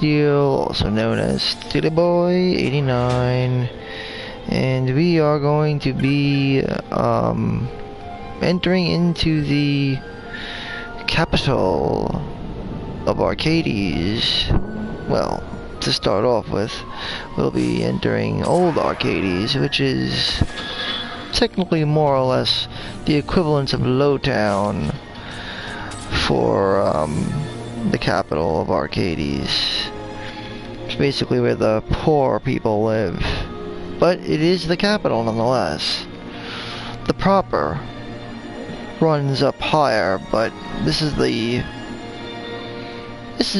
Deal, also known as Steely Boy 89, and we are going to be entering into the capital of Archades. Well, to start off with, we'll be entering Old Archades, which is technically more or less the equivalent of Lowtown for the capital of Archades. It's basically where the poor people live, but it is the capital nonetheless. The proper runs up higher, but this is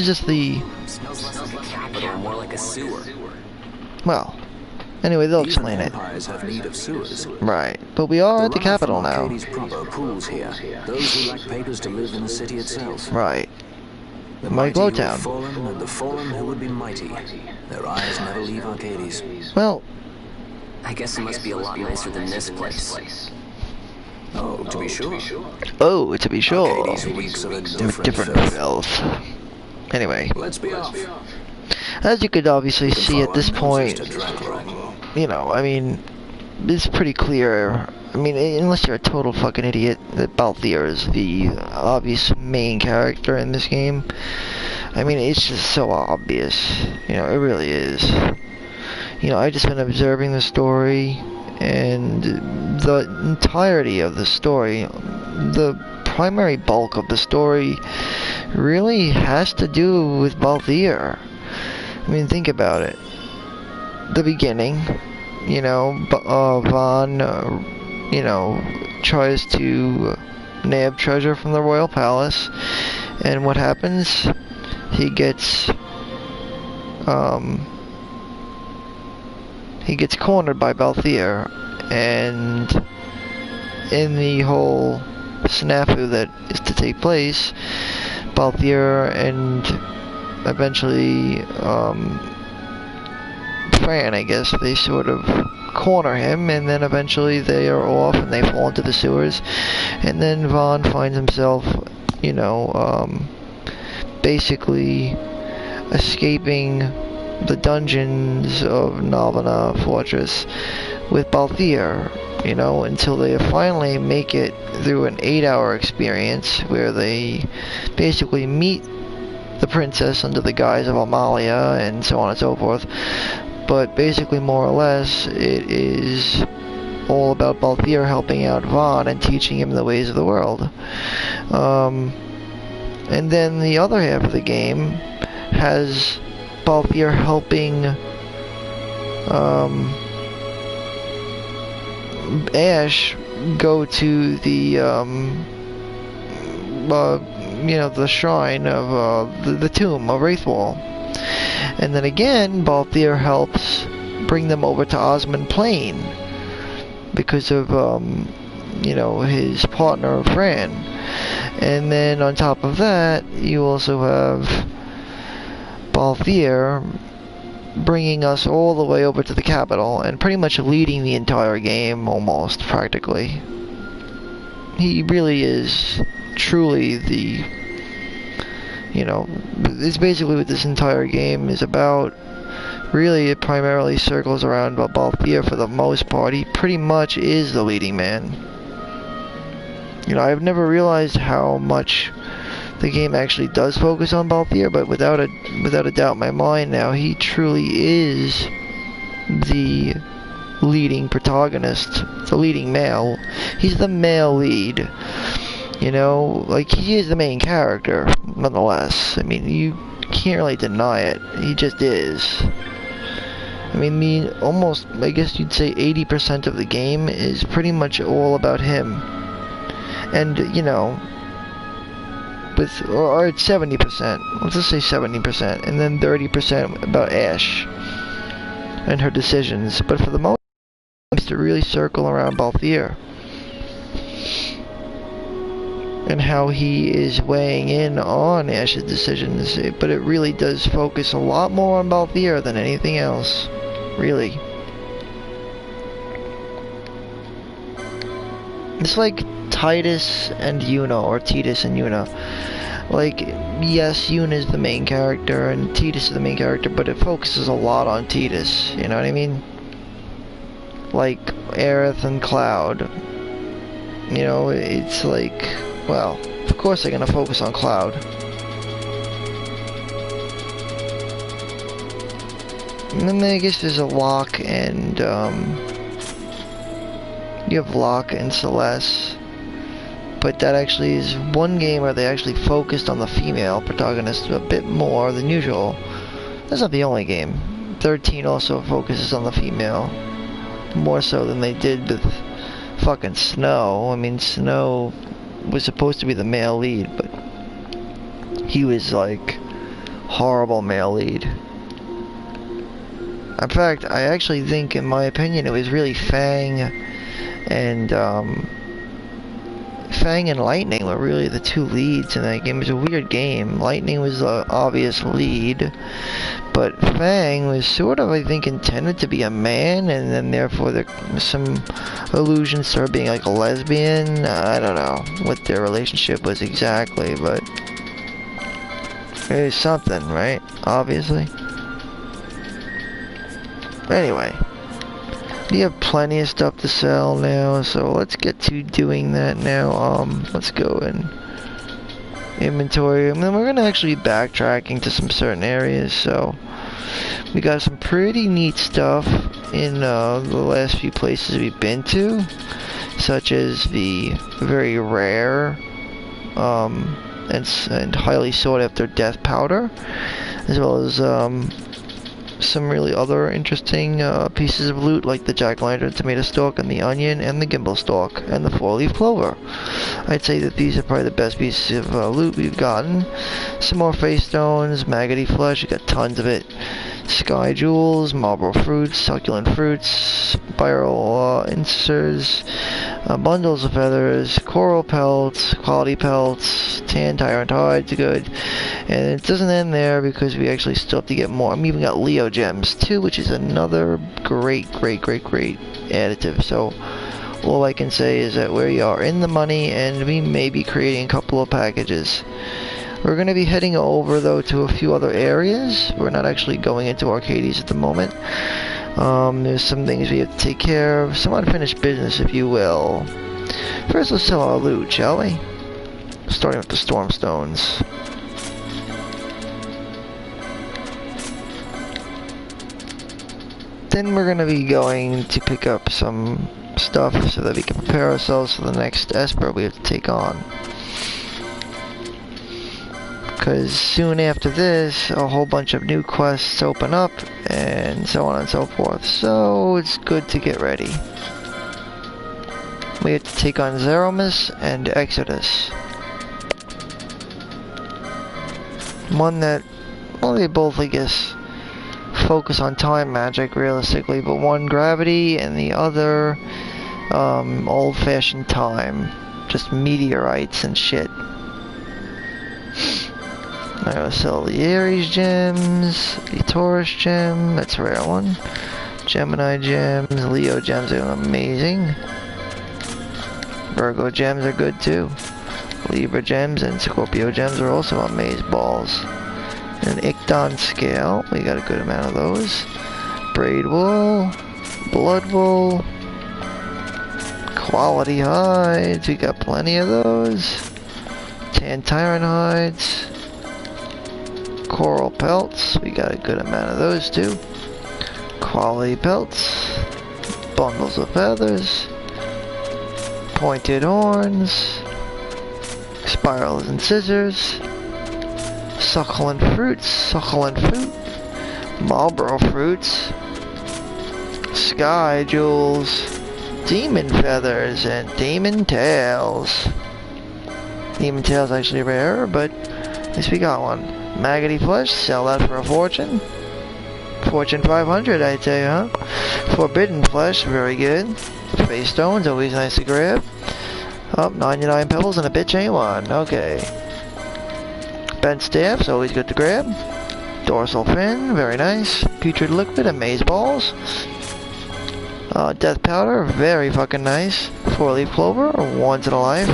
just the Smells less like a capital, more like a sewer. well. Anyway, they'll explain it. Empires have need of sewers. Right, but we are at the capital now. Archades proper pools here. Those who lack papers to live in the city itself. Right. The My mighty who have Glowtown. fallen, and the fallen who would be mighty. Their eyes never leave Archades. Well, I guess it must be a lot nicer than this place. Oh, to be sure. to be sure. Archades reeks of a Different filth. filth. Anyway, Let's be off. as you could obviously see at this Follow our noses point, to Dracula. you know, I mean, it's pretty clear. I mean, unless you're a total fucking idiot, that Balthier is the obvious main character in this game. I mean, it's just so obvious. You know, it really is. You know, I've just been observing the story, and the entirety of the story, the primary bulk of the story, really has to do with Balthier. I mean, think about it. The beginning, you know, Von, you know, tries to nab treasure from the royal palace, and what happens? He gets cornered by Balthier, and in the whole snafu that is to take place, Balthier and eventually Fran, I guess, they sort of corner him, and then eventually they are off and they fall into the sewers, and then Vaughn finds himself, you know, basically escaping the dungeons of Nalvana Fortress with Balthier, you know, until they finally make it through an 8-hour experience where they basically meet the princess under the guise of Amalia and so on and so forth. But basically, more or less, it is all about Balthier helping out Vaughn and teaching him the ways of the world. And then the other half of the game has Balthier helping Ash go to the you know, the shrine of the tomb of Wraithwall, and then again Balthier helps bring them over to Osmond Plain because of you know, his partner Fran. And then on top of that, you also have Balthier bringing us all the way over to the capital and pretty much leading the entire game, almost, practically. He really is truly the, you know, it's basically what this entire game is about. Really, it primarily circles around Balthier for the most part. He pretty much is the leading man. You know, I've never realized how much the game actually does focus on Balthier, but without a doubt in my mind now, he truly is the leading protagonist, the leading male. He's the male lead. You know, like, he is the main character, nonetheless. I mean, you can't really deny it. He just is. I mean, almost, I guess you'd say 80% of the game is pretty much all about him. And, you know, or it's 70%, let's just say 70%, and then 30% about Ash and her decisions. But for the most part, to really circle around Balthier and how he is weighing in on Ash's decisions. But it really does focus a lot more on Balthier than anything else, really. It's like Titus and Yuna, or Titus and Yuna. Like, yes, Yuna is the main character and Titus is the main character, but it focuses a lot on Titus, you know what I mean? Like, Aerith and Cloud. You know, it's like, well, of course they're gonna focus on Cloud. And then I guess there's a Locke and, you have Locke and Celeste. But that actually is one game where they actually focused on the female protagonist a bit more than usual. That's not the only game. 13 also focuses on the female. More so than they did with fucking Snow. I mean, Snow was supposed to be the male lead, but he was like horrible male lead. In fact, I actually think, in my opinion, it was really Fang and Lightning were really the two leads in that game. It was a weird game. Lightning was the obvious lead, but Fang was sort of, I think, intended to be a man, and then therefore there was some allusions to her being like a lesbian. I don't know what their relationship was exactly, but it was something, right? Obviously. Anyway, we have plenty of stuff to sell now, so let's get to doing that now. Let's go in inventory, and then we're gonna actually be backtracking to some certain areas. So we got some pretty neat stuff in the last few places we've been to, such as the very rare and highly sought after death powder, as well as some really other interesting pieces of loot, like the jack-o'-lantern tomato stalk and the onion and the gimbal stalk and the four-leaf clover. I'd say that these are probably the best pieces of loot we've gotten. Some more face stones, maggoty flesh, we got tons of it. Sky jewels, marble fruits, succulent fruits, spiral inserts, bundles of feathers, coral pelts, quality pelts, tan tyrant hides, good. And it doesn't end there, because we actually still have to get more. We even got Leo gems too, which is another great additive. So all I can say is that we are in the money, and we may be creating a couple of packages. We're going to be heading over, though, to a few other areas. We're not actually going into Archades at the moment. There's some things we have to take care of. Some unfinished business, if you will. First, let's sell our loot, shall we? Starting with the storm stones. Then we're going to be going to pick up some stuff so that we can prepare ourselves for the next Esper we have to take on. Because soon after this, a whole bunch of new quests open up, and so on and so forth. So it's good to get ready. We have to take on Zeromus and Exodus. One that, well, they both, I guess, focus on time magic realistically, but one gravity and the other old-fashioned time. Just meteorites and shit. I'm gonna sell the Aries gems, the Taurus gem, that's a rare one, Gemini gems, Leo gems are amazing, Virgo gems are good too, Libra gems and Scorpio gems are also amazeballs, and Ichdon scale, we got a good amount of those, braid wool, blood wool, quality hides, we got plenty of those, tan tyrant hides, coral pelts, we got a good amount of those too. Quality pelts, bundles of feathers, pointed horns, spirals and scissors, succulent fruits, Marlboro fruits, sky jewels, demon feathers, and demon tails. Demon tails actually rare, but at least we got one. Maggoty flesh, sell that for a fortune. Fortune 500, I'd say, huh? Forbidden flesh, very good. Face stones, always nice to grab. Oh, 99 pebbles and a bitch ain't one. Okay. Bent staffs, always good to grab. Dorsal fin, very nice. Putrid liquid, amazeballs. Death powder, very fucking nice. 4-leaf clover, once in a life.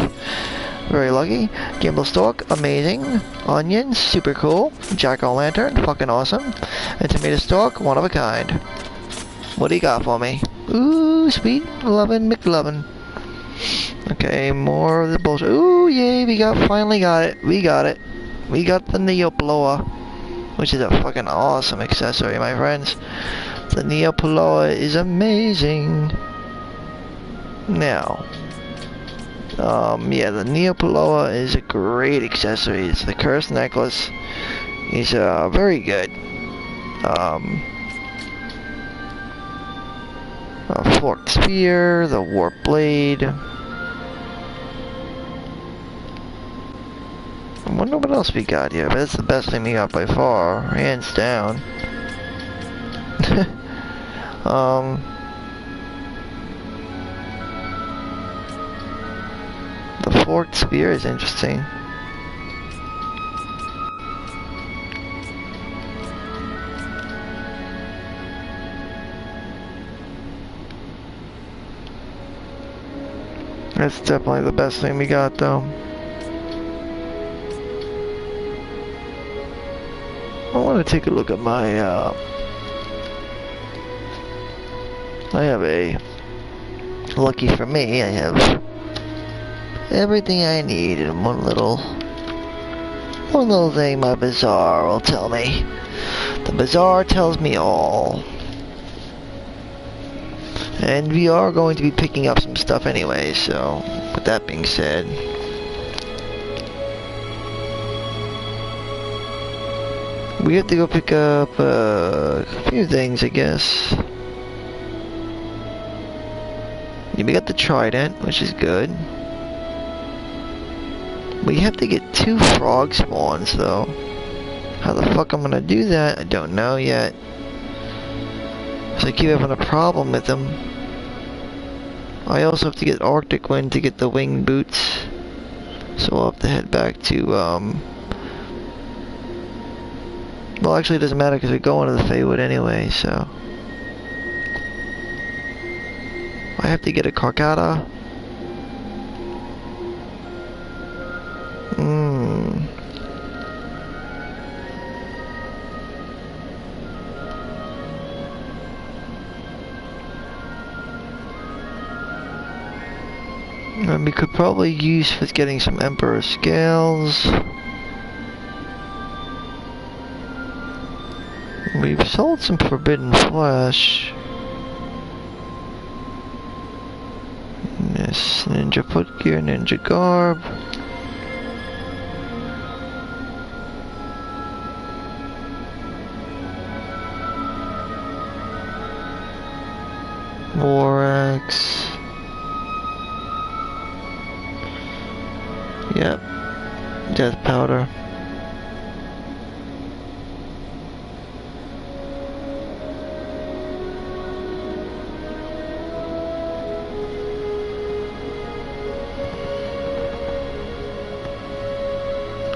Very lucky. Gimbal stalk, amazing. Onion, super cool. Jack-o'-lantern, fucking awesome. And tomato stalk, one of a kind. What do you got for me? Ooh, sweet lovin' McLovin'. Okay, more of the bullshit. Ooh, yay, finally got it. We got it. We got the Neo Blower, which is a fucking awesome accessory, my friends. The Neo Blower is amazing. Now, yeah, the Neo Blower is a great accessory. It's the cursed necklace. It's very good. A forked spear, the warp blade. I wonder what else we got here, but that's the best thing we got by far, hands down. The forked spear is interesting. That's definitely the best thing we got, though. I want to take a look at my, I have lucky for me, I have everything I need in one little thing my bazaar will tell me. The bazaar tells me all. And we are going to be picking up some stuff anyway, so with that being said, we have to go pick up a few things, I guess. Yeah, we got the trident, which is good. We have to get 2 frog spawns, though. How the fuck I'm gonna do that, I don't know yet. So I keep having a problem with them. I also have to get Arctic Wind to get the winged boots. So I'll have to head back to, well, actually it doesn't matter because we're going to the Feywood anyway, so. I have to get a Carcata. And we could probably use for getting some Emperor scales. We've sold some forbidden flesh. Yes, ninja footgear, ninja garb. War axe. Yep. Death powder.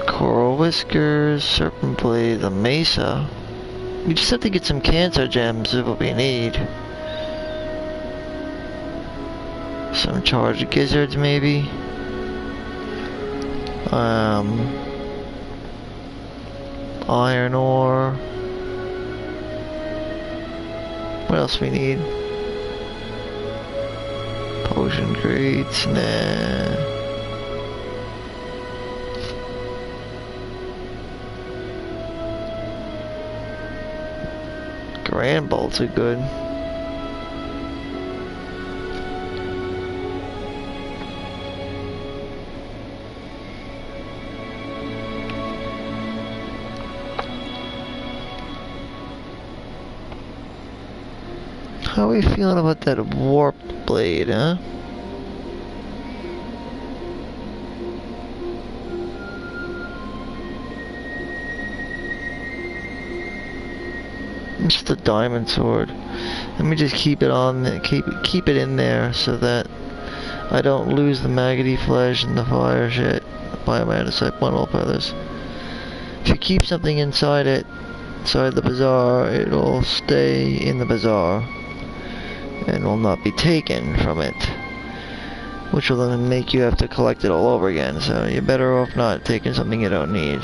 Coral whiskers, serpent blade, the mesa. We just have to get some cancer gems is what we need. Some charged gizzards maybe. Iron ore. What else we need? Potion crates, nah. Grand bolts are good. How are we feeling about that warp blade, huh? Just a diamond sword. Let me just keep it on, keep it in there so that I don't lose the maggoty flesh and the fire shit. Biomagnesite bundle feathers. If you keep something inside it, inside the bazaar, it'll stay in the bazaar. and will not be taken from it, which will then make you have to collect it all over again, so you're better off not taking something you don't need.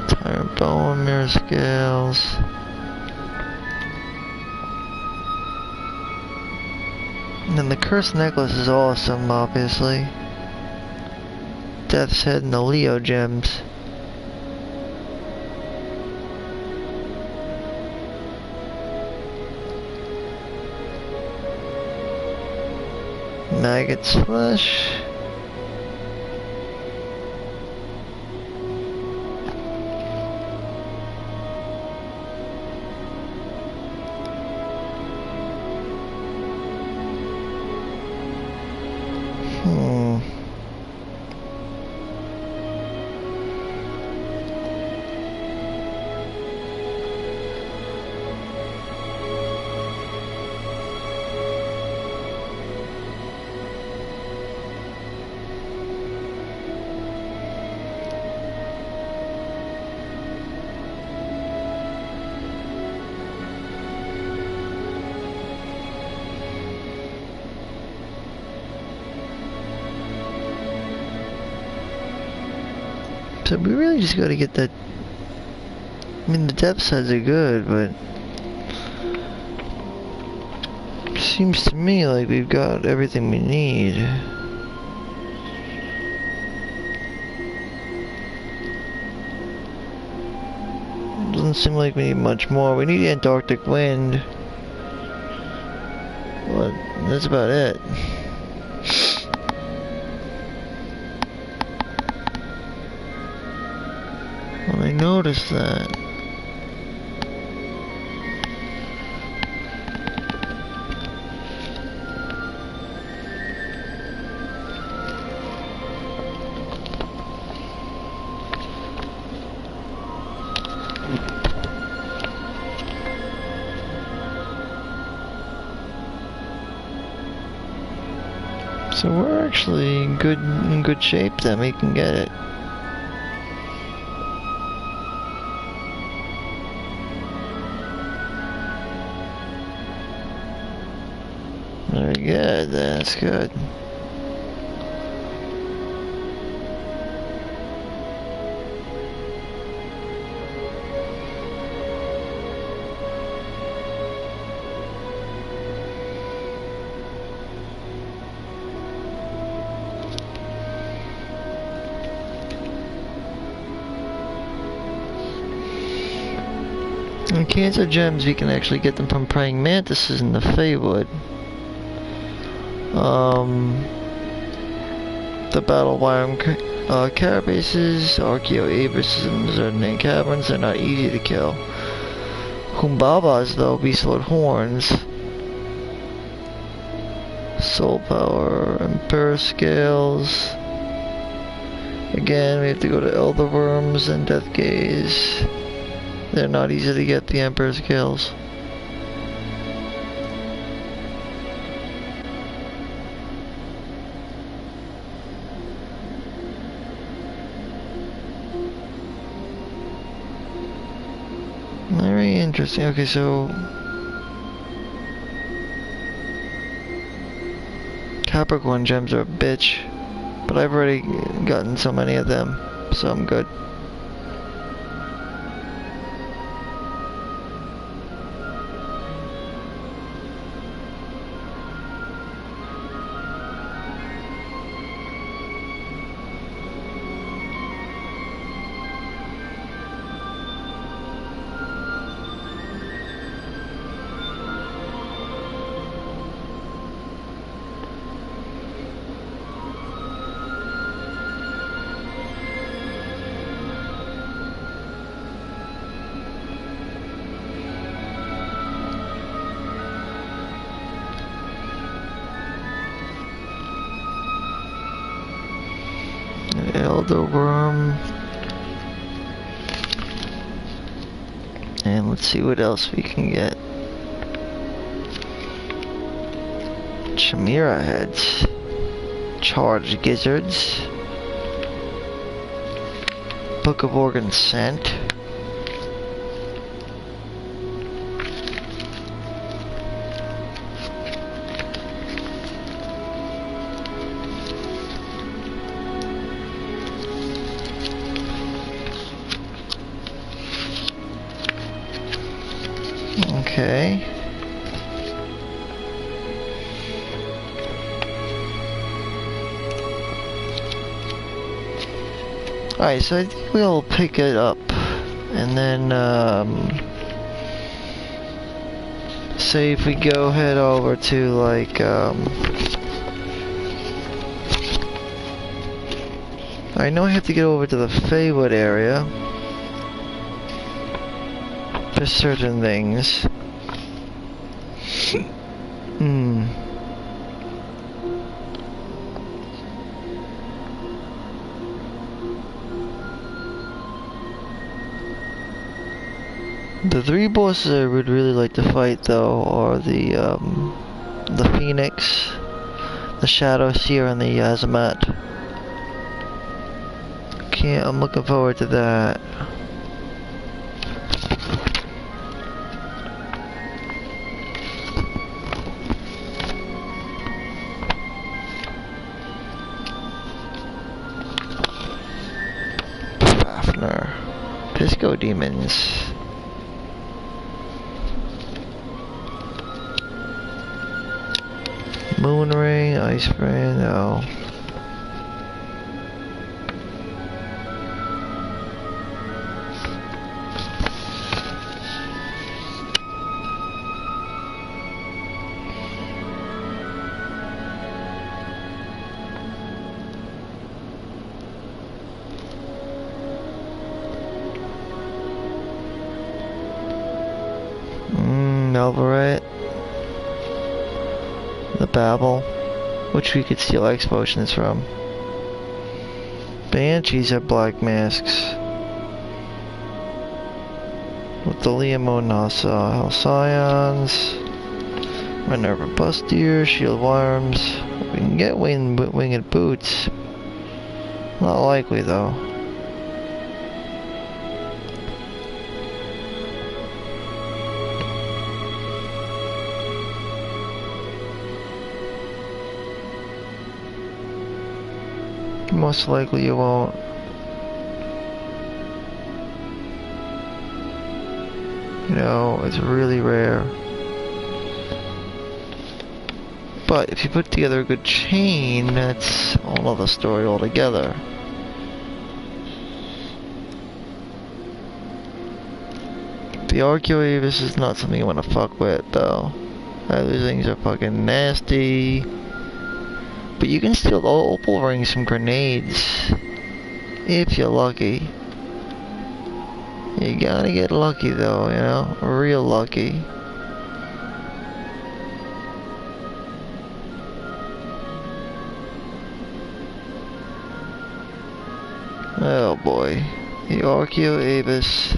Tire bone, mirror scales. And then the cursed necklace is awesome, obviously. Death's head and the Leo gems. Maggot's flesh. So we really just gotta get that. I mean, the depth sides are good, but it seems to me like we've got everything we need. Doesn't seem like we need much more. We need Antarctic wind. But that's about it. I noticed that. So we're actually in good shape then, we can get it. Very good, that's good. In Cancer gems, we can actually get them from praying mantises in the Feywood. The battle biome carapaces, archaeoabysms, and caverns, they're not easy to kill. Humbabas, though, beast lord horns. Soul power, emperor scales. Again, we have to go to elder worms and death gaze. They're not easy to get, the emperor scales. Very interesting. Okay, so Capricorn gems are a bitch, but I've already gotten so many of them, so I'm good. Elder worm. And let's see what else we can get. Chimera heads. Charged gizzards. Book of Organ Scent. Okay. Alright, so I think we'll pick it up and then say if we go head over to like I know I have to get over to the Feywood area for certain things. The three bosses I would really like to fight though are the Phoenix, the Shadow Seer, and the Azamat. I'm looking forward to that. Fafnir. Pisco Demons. Moon Ring, Ice Ring, no. Melvarette. The Babel, which we could steal X potions from. Banshees have black masks. With the Liamo Nasa, Halcyons, Minerva Bustier, Shield Worms. We can get winged boots. Not likely though. Most likely you won't. You know, it's really rare. But if you put together a good chain, that's a whole other story altogether. The Archades is not something you want to fuck with though. Those things are fucking nasty. But you can steal the opal rings from grenades. If you're lucky. You gotta get lucky though, you know? Real lucky. Oh boy. The Archades.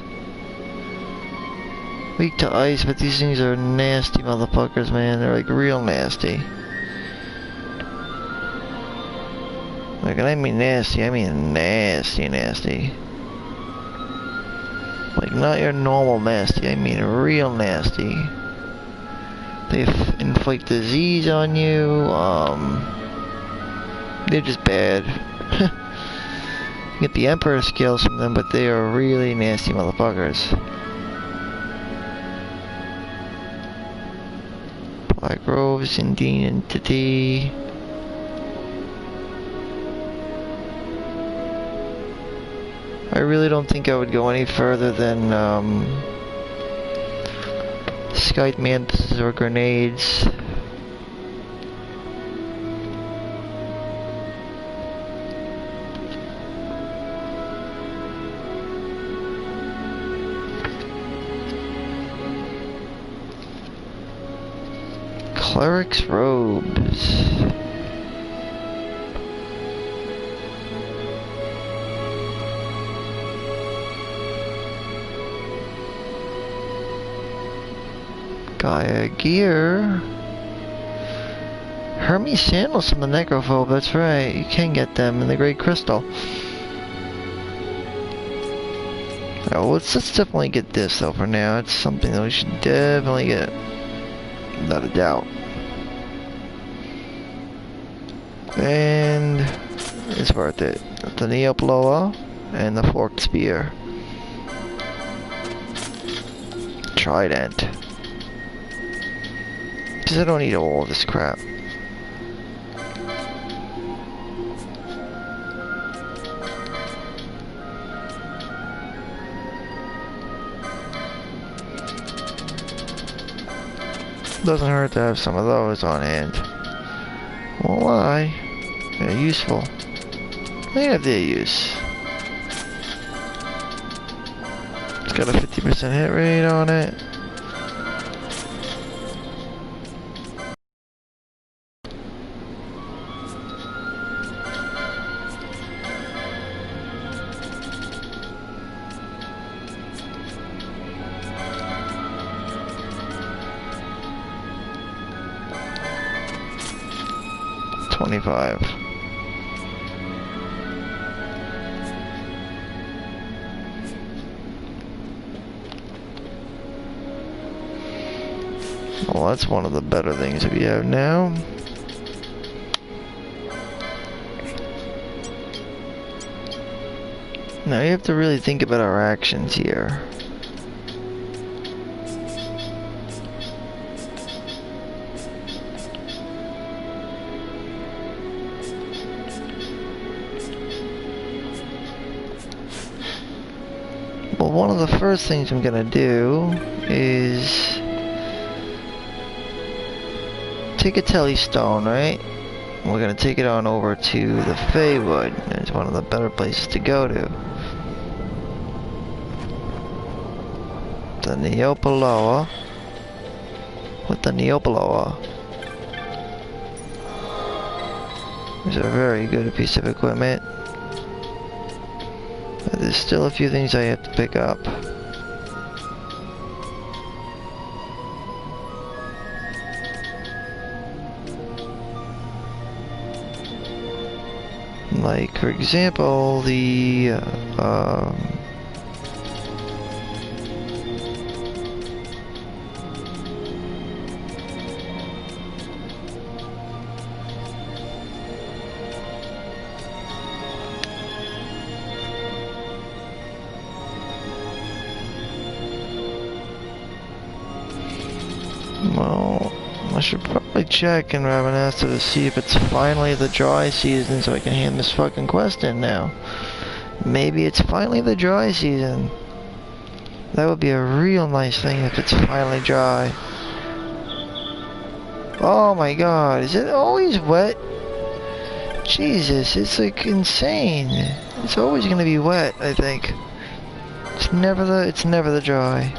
Weak to ice, but these things are nasty motherfuckers, man. They're like real nasty. Like, and I mean nasty, I mean nasty, nasty. Like, not your normal nasty, I mean real nasty. They inflict disease on you, they're just bad. You get the Emperor skills from them, but they are really nasty motherfuckers. Black Groves, Indian Entity. I really don't think I would go any further than Skype Mantis or grenades. Cleric's robes. Gaia gear. Hermes sandals from the necrophobe, that's right. You can get them in the Great Crystal. Oh, let's definitely get this though for now. It's something that we should definitely get. Without a doubt. And it's worth it. The Neoploa and the Forked Spear. Trident. Because I don't need all this crap. Doesn't hurt to have some of those on hand. Won't lie. They're useful. They have their use. It's got a 50% hit rate on it. Well, that's one of the better things that we have now. Now you have to really think about our actions here. Well, one of the first things I'm gonna do is take a telestone, right? We're gonna take it on over to the Feywood. It's one of the better places to go to. The Neoploa. With the Neoploa. It's a very good piece of equipment. But there's still a few things I have to pick up. Like, for example, the, well, I should probably check in Ravenasta to see if it's finally the dry season so I can hand this fucking quest in now. Maybe it's finally the dry season. That would be a real nice thing if it's finally dry. Oh my god, is it always wet? Jesus, it's like insane. It's always gonna be wet, I think. It's never the dry.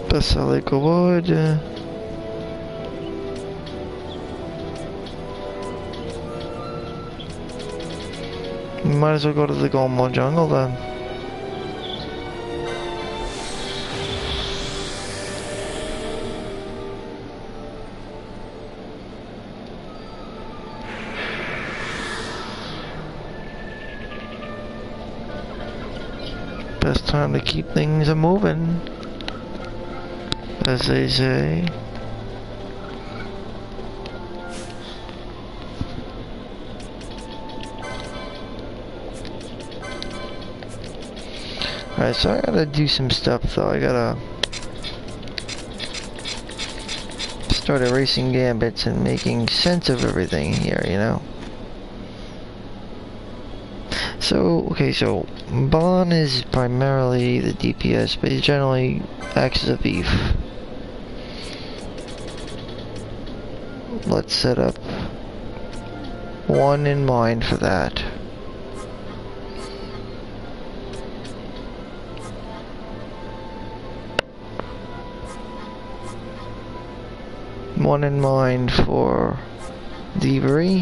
Basilic wood. Might as well go to the Golmo jungle then. Best time to keep things a-moving, as they say. Alright, so I gotta do some stuff though. I gotta start erasing gambits and making sense of everything here, you know? So, okay, so Bon is primarily the DPS, but he generally acts as a thief. Let's set up one in mind for that. one in mind for thievery,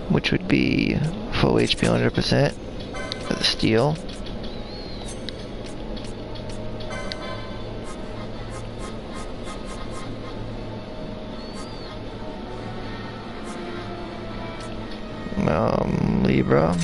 which would be full HP 100% for the steel. Libra.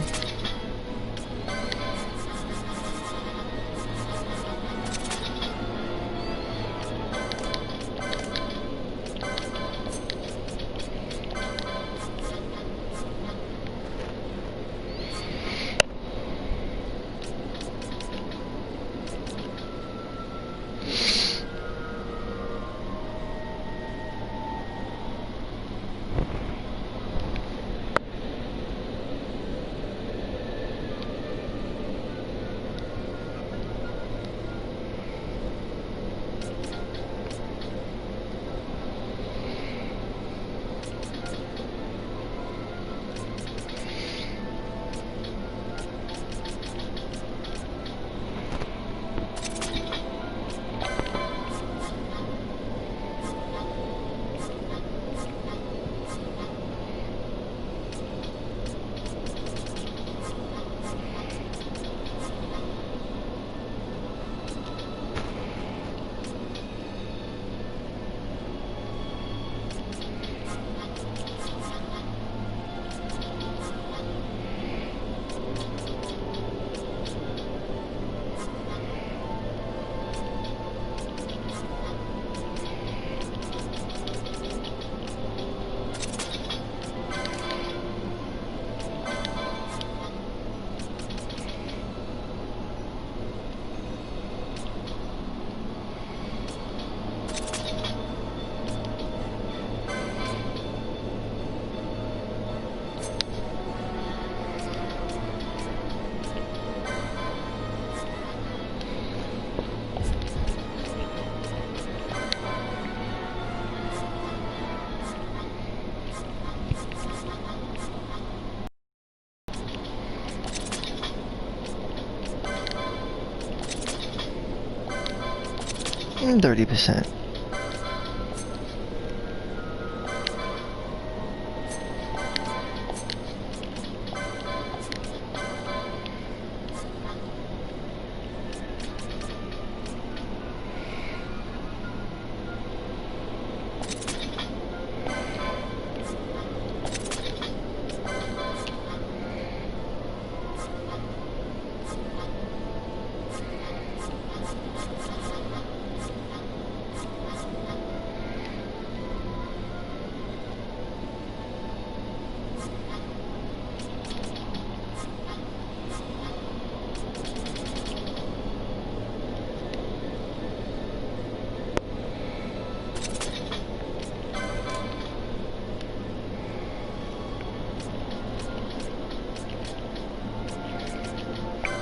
And 30%.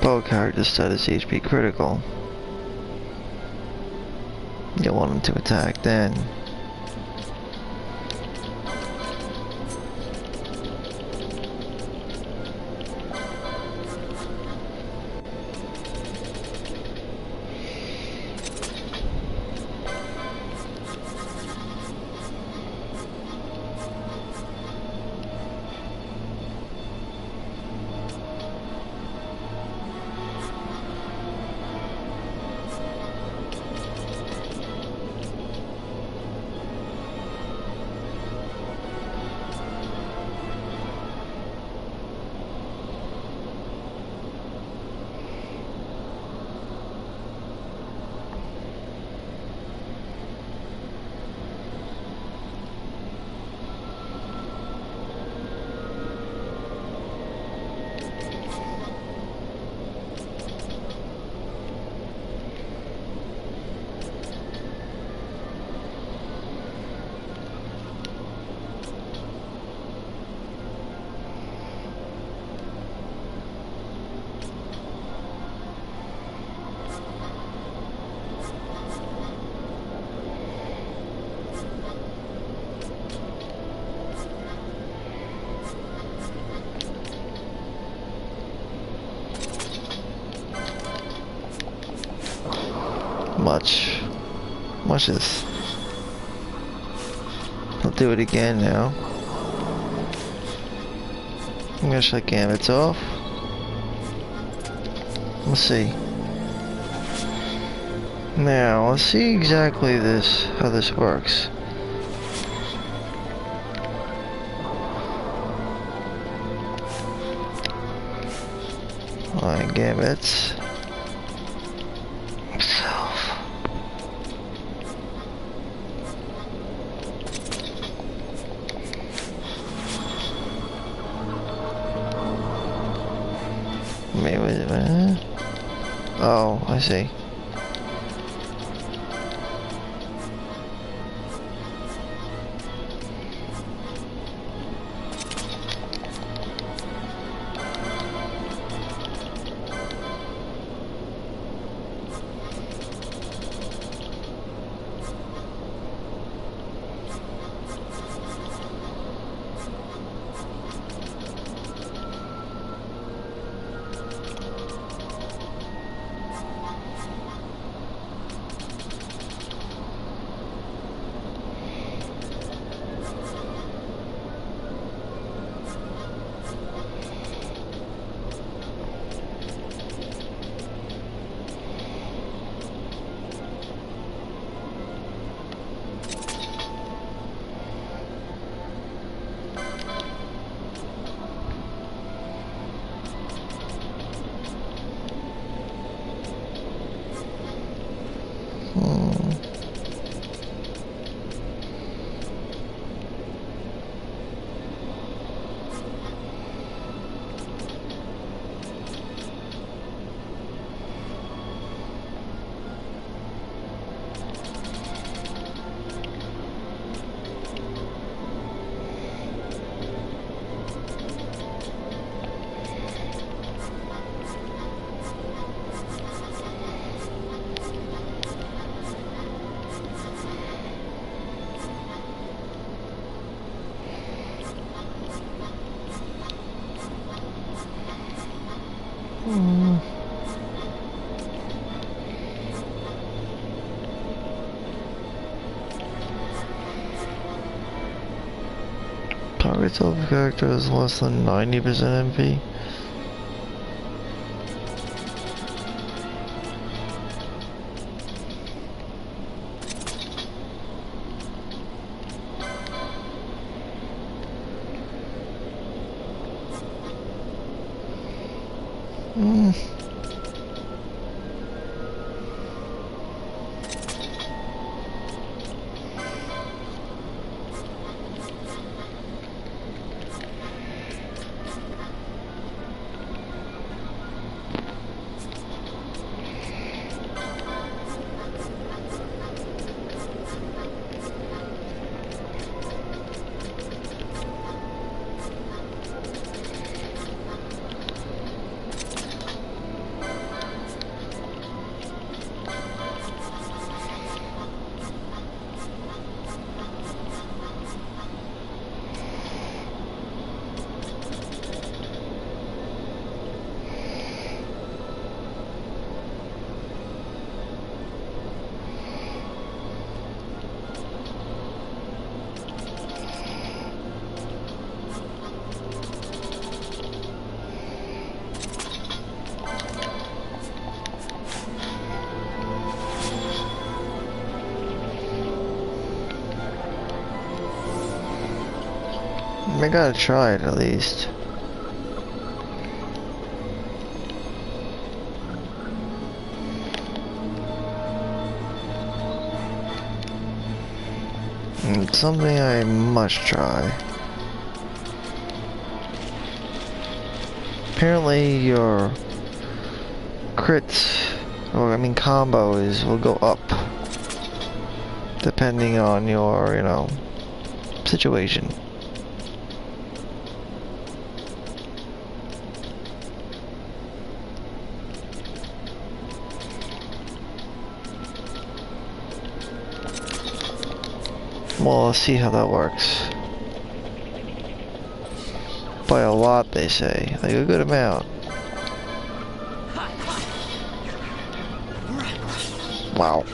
Bow character status HP critical. You want him to attack then. Much. Watch this. I'll do it again now. I'm gonna shut gambits off. Let's see. Now, let's see exactly how this works. Line gambits. Self. Maybe wait a minute. Oh, I see. Target self character is less than 90% MP. I gotta try it at least. It's something I must try. Apparently your crits, or I mean combos, will go up depending on your, you know, situation. Well, let's see how that works. By a lot, they say. Like a good amount. Wow.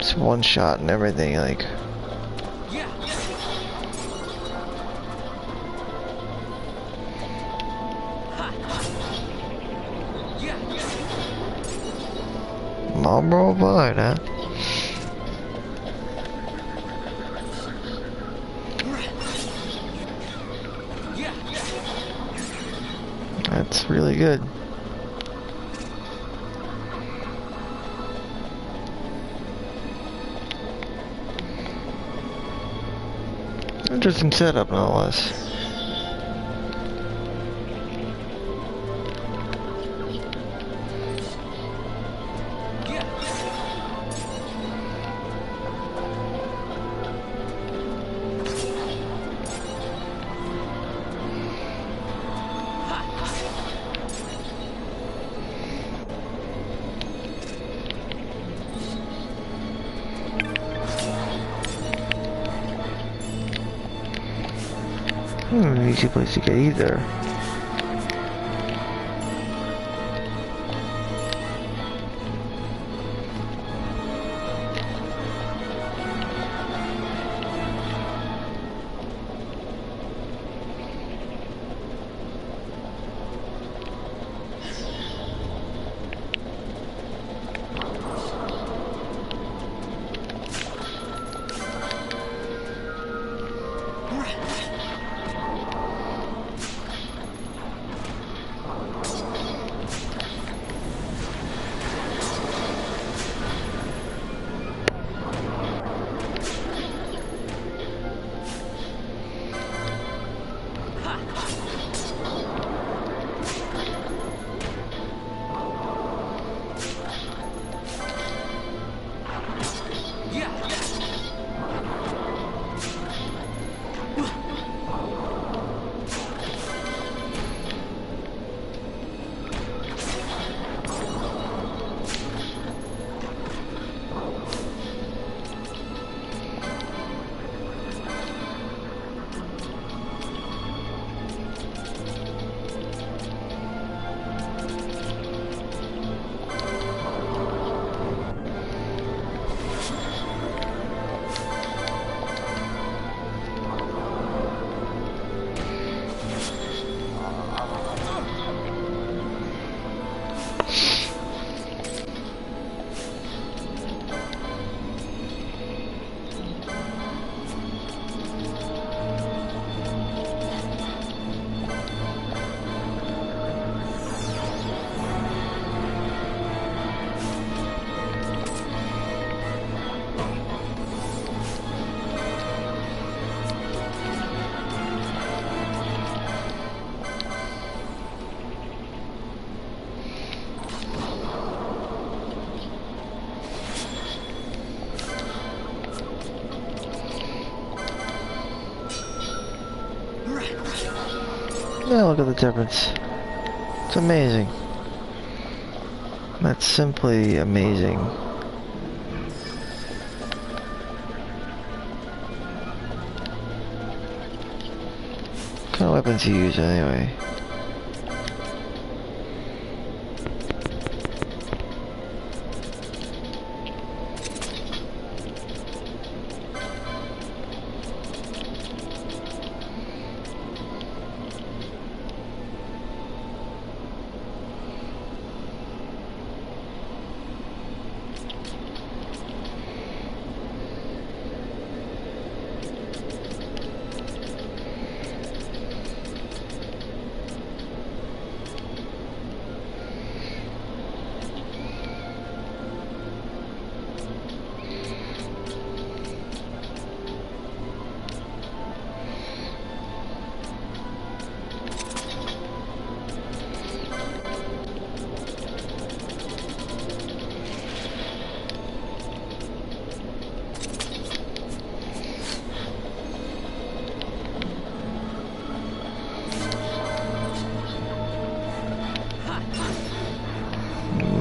It's one shot and everything, like. Marlboro Blind, huh? That's really good. Interesting setup, no less. Easy place to get either. Yeah, look at the difference. It's amazing. That's simply amazing. What kind of weapons do you use anyway?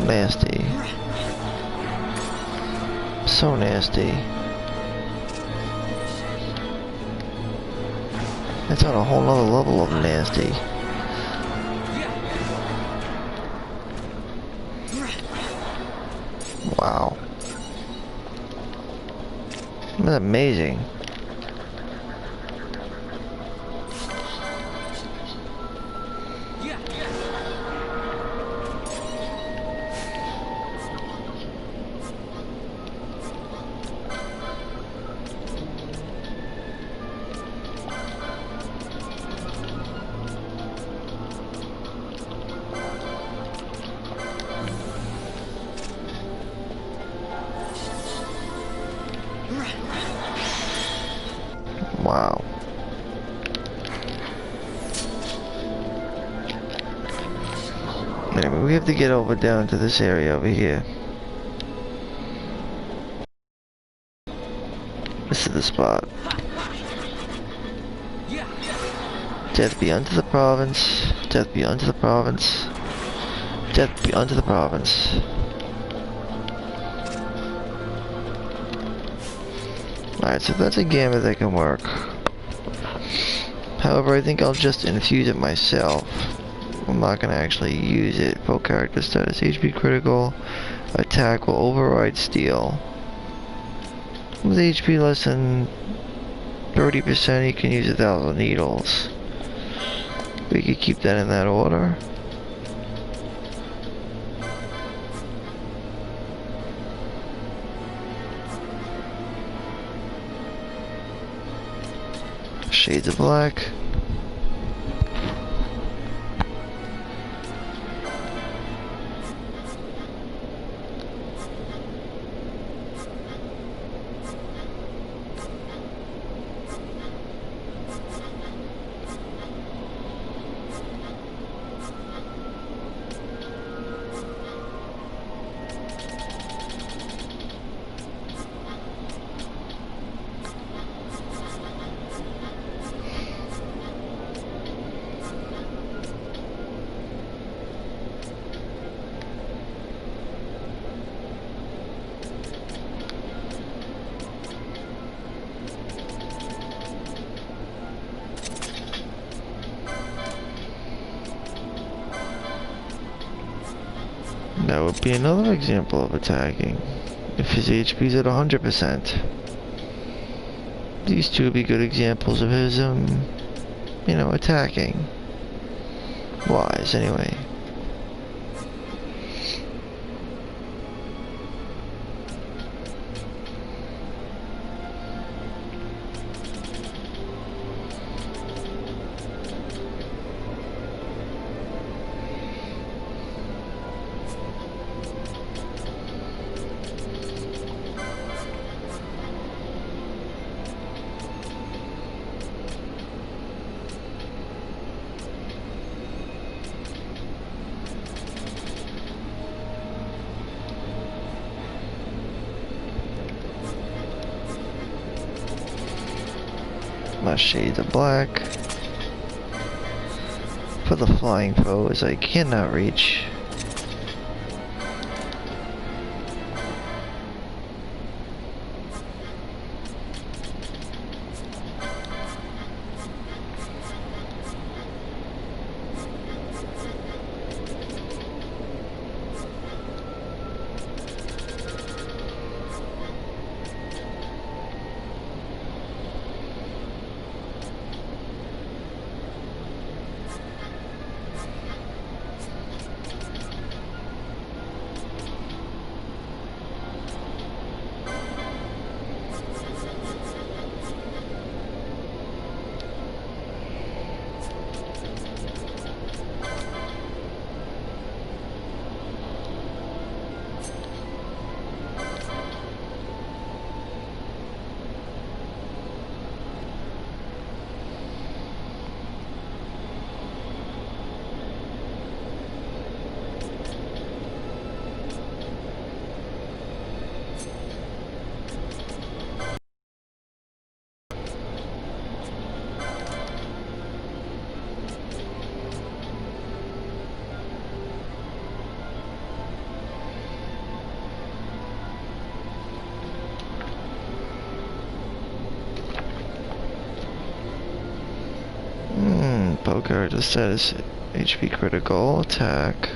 Nasty. So nasty. That's on a whole nother level of nasty. Wow. That's amazing. Wow. Anyway, we have to get over down to this area over here. This is the spot. Death be unto the province. Death be unto the province. Death be unto the province. Alright, so that's a gambit that can work. However, I think I'll just infuse it myself. I'm not going to actually use it. Full character status, HP critical, attack will override steal. With HP less than 30%, you can use 1,000 needles. We could keep that in that order. Shades of black. That would be another example of attacking. If his HP's at 100%. These two would be good examples of his, you know, attacking. Wise, anyway. My shades of black. For the flying foes I cannot reach. Character status, HP critical, attack.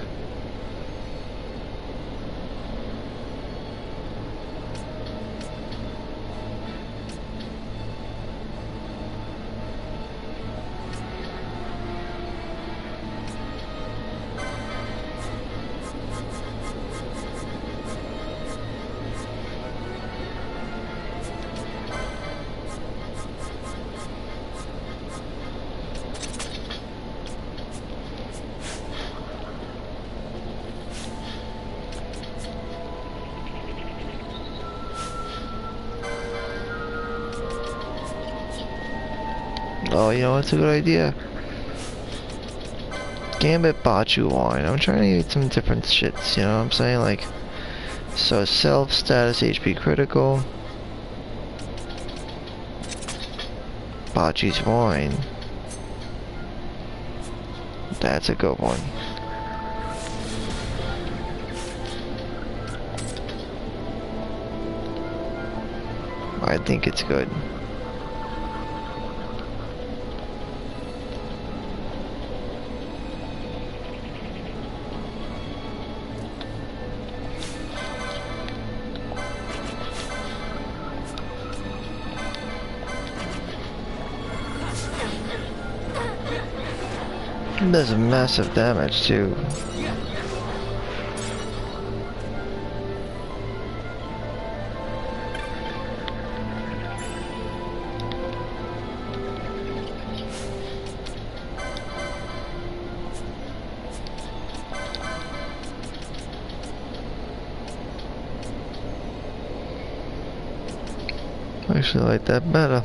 Oh, you know, it's a good idea. Gambit Bachu wine. I'm trying to get some different shits, you know what I'm saying? Like, so self, status, HP critical. Bachi's wine. That's a good one. I think it's good. It does massive damage too. I actually like that better.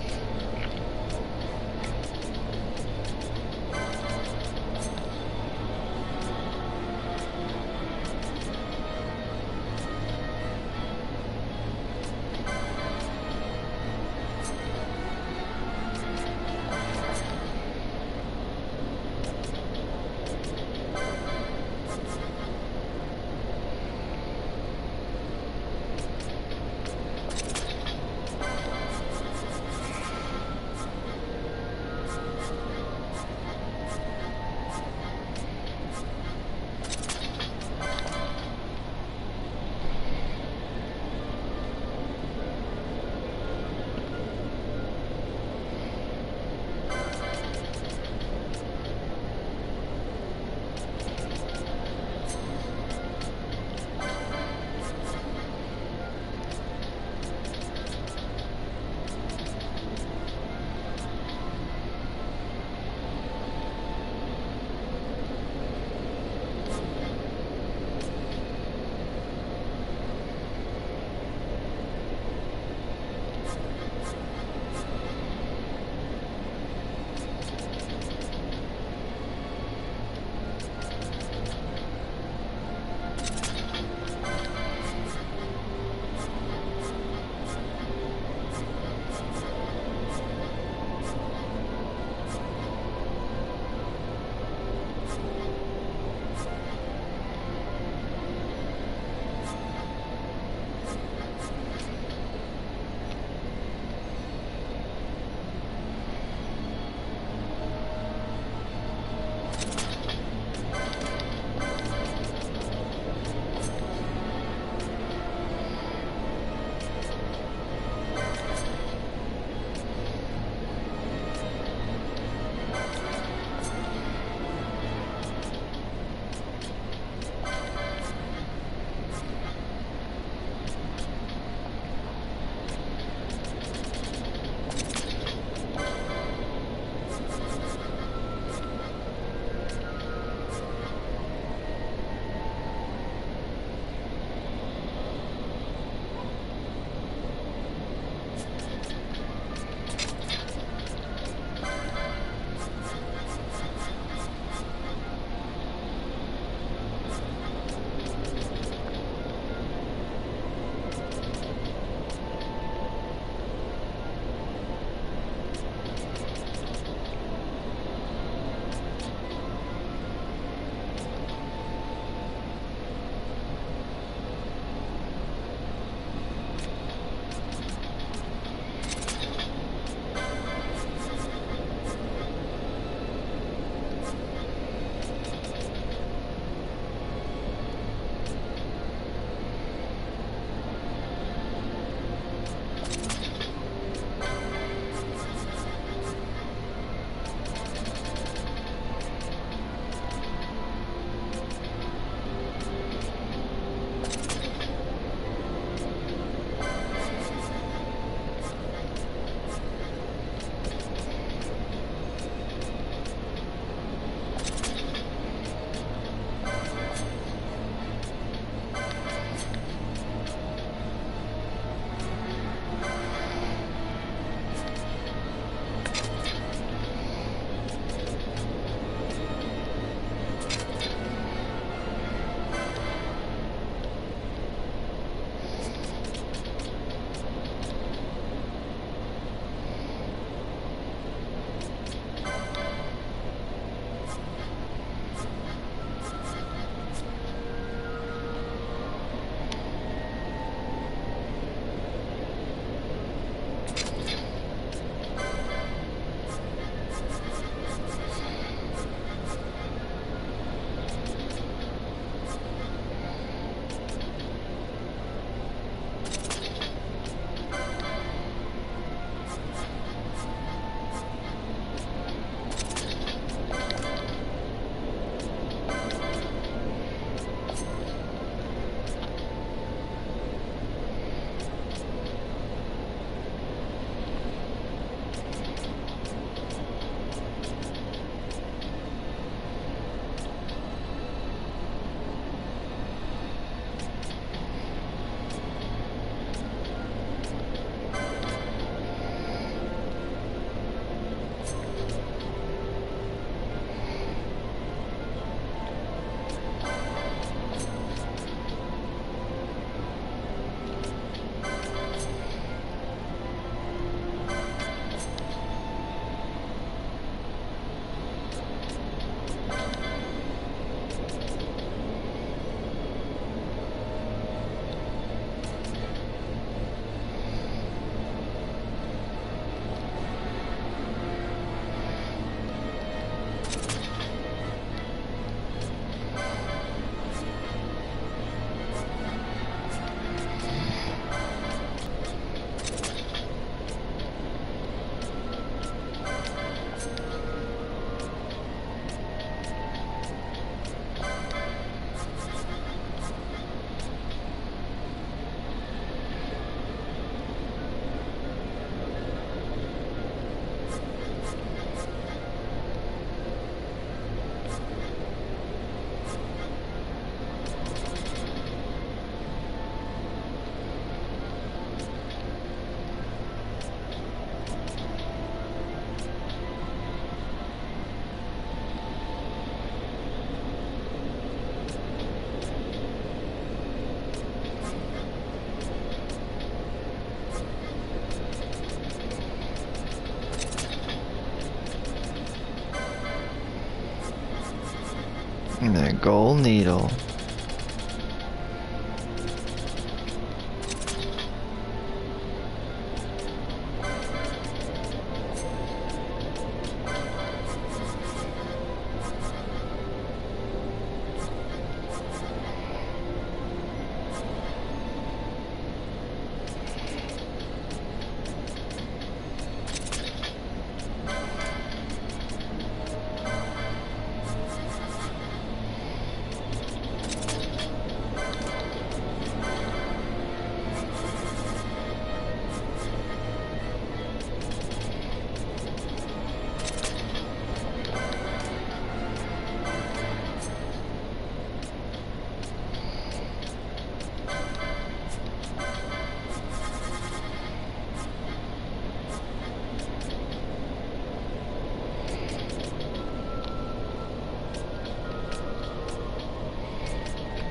And then a gold needle.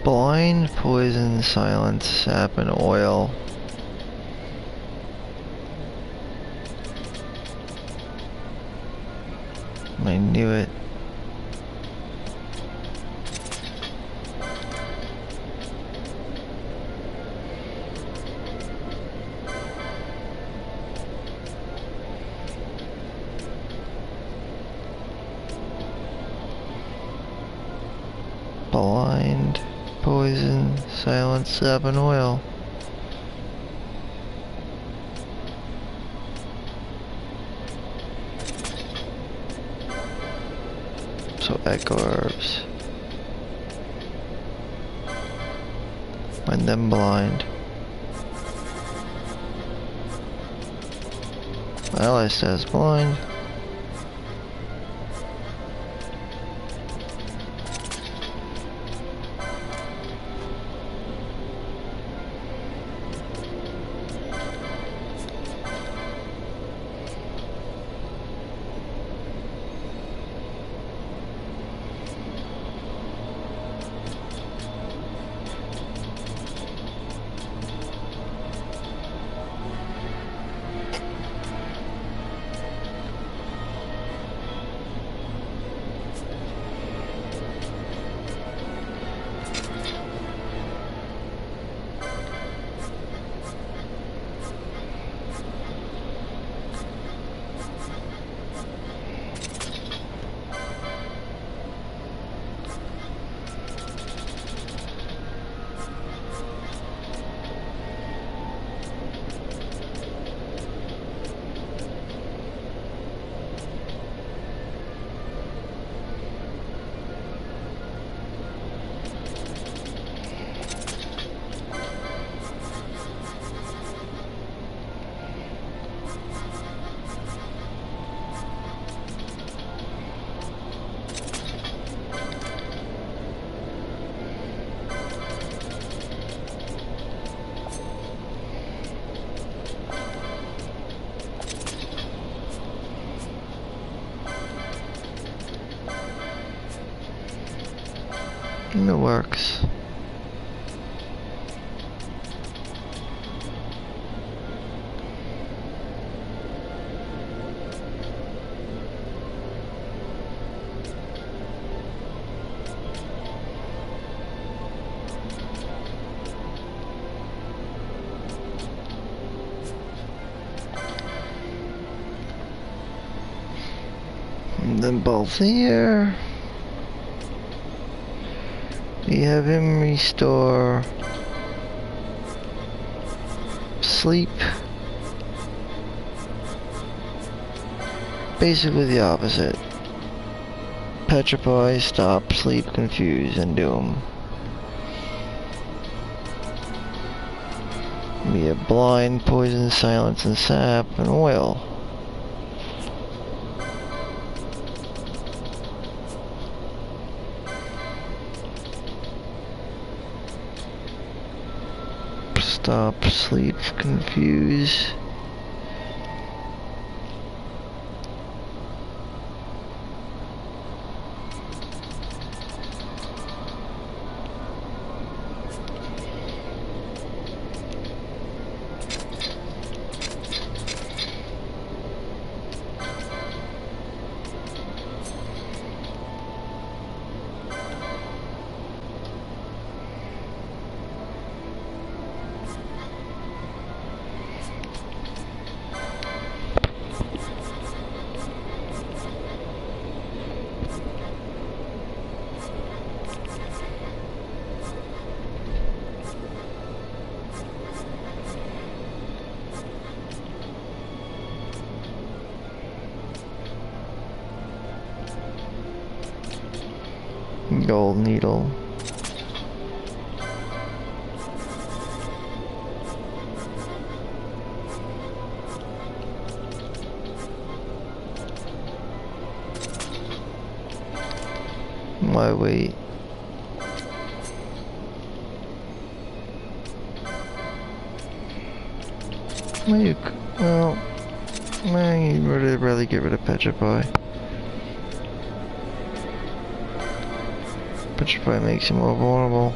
Blind, poison, silence, sap, and oil. I knew it. Blind, poison, silence, sap, and oil. So echo herbs. And then blind. Alice says blind. It works. And then both here. We have him restore sleep. Basically the opposite. Petrify, stop, sleep, confuse, and doom. We have blind, poison, silence, and sap, and oil. Stop, sleep, confuse. gold needle. Why wait? Well, I would rather get rid of Petrify. Petrify makes you more vulnerable.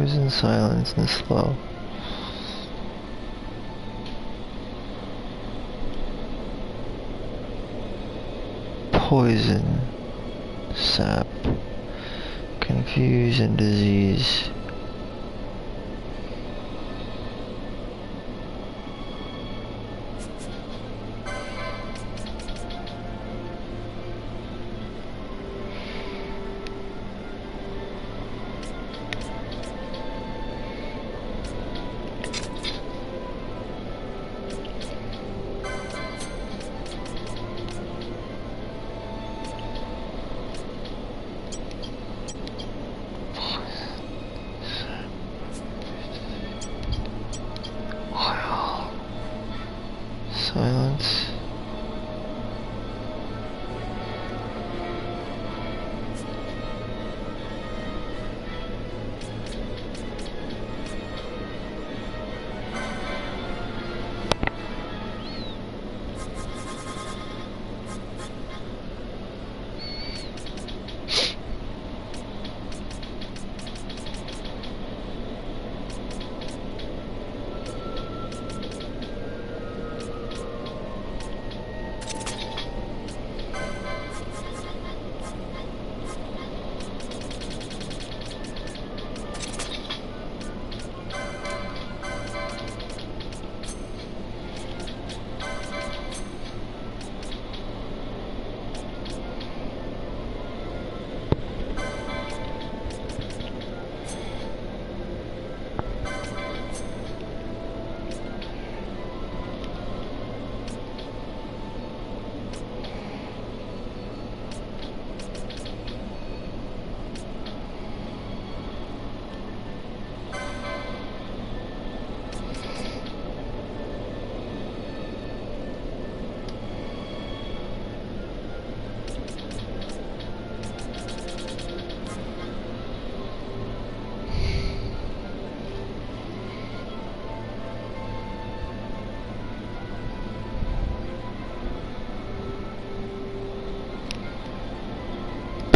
Poison, silence, and slow. Poison, sap, confuse, and disease. Silence.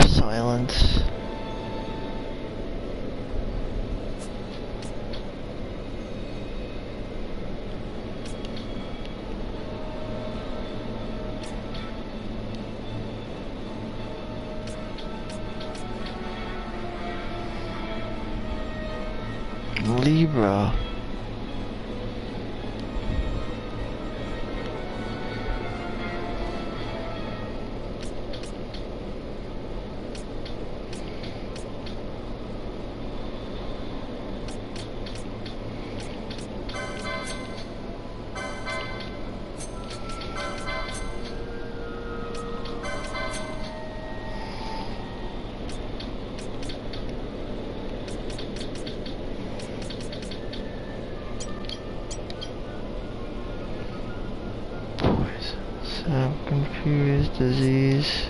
Silence. Libra. Confused, disease.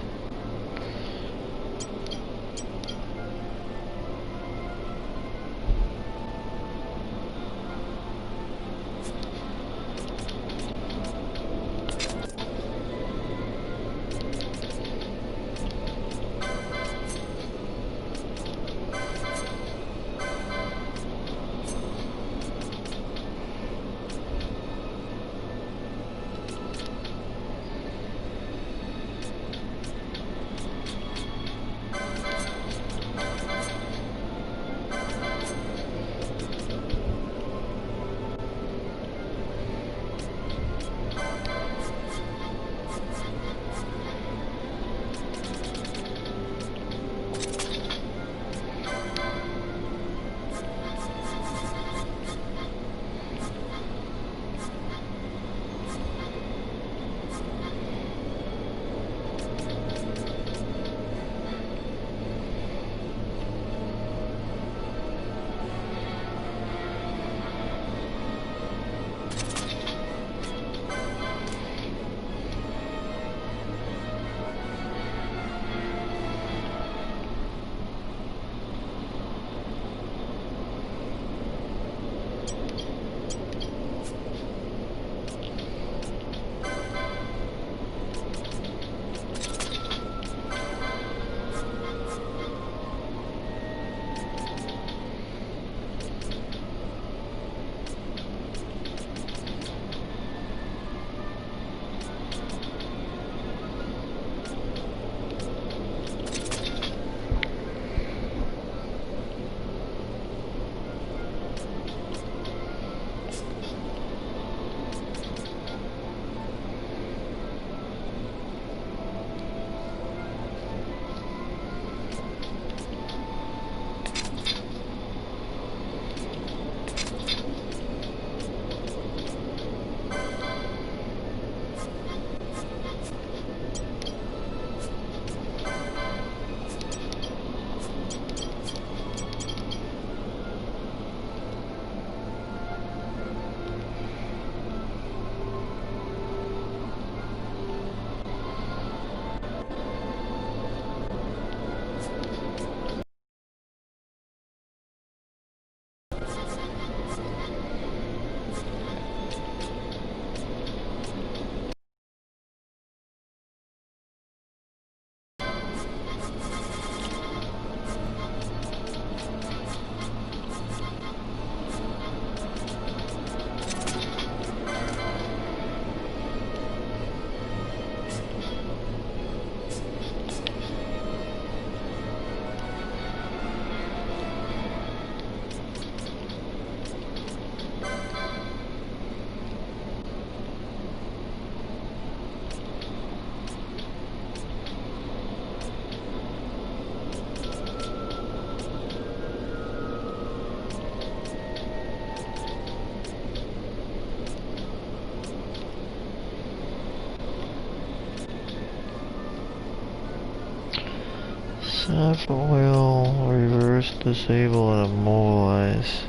Sap oil, reverse, disable, and immobilize.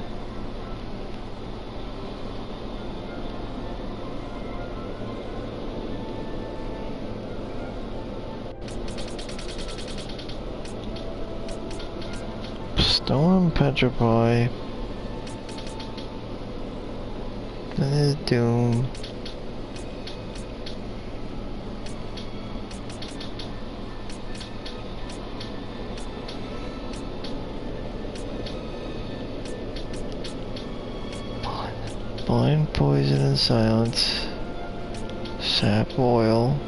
Stone and petrify. That is doom. Blind poison and silence. Sap oil.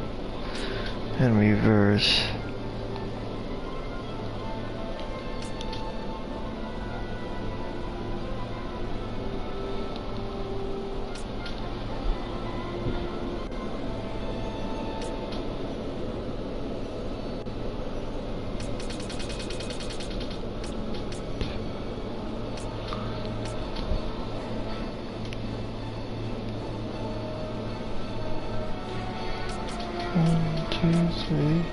And reverse. One, two, three.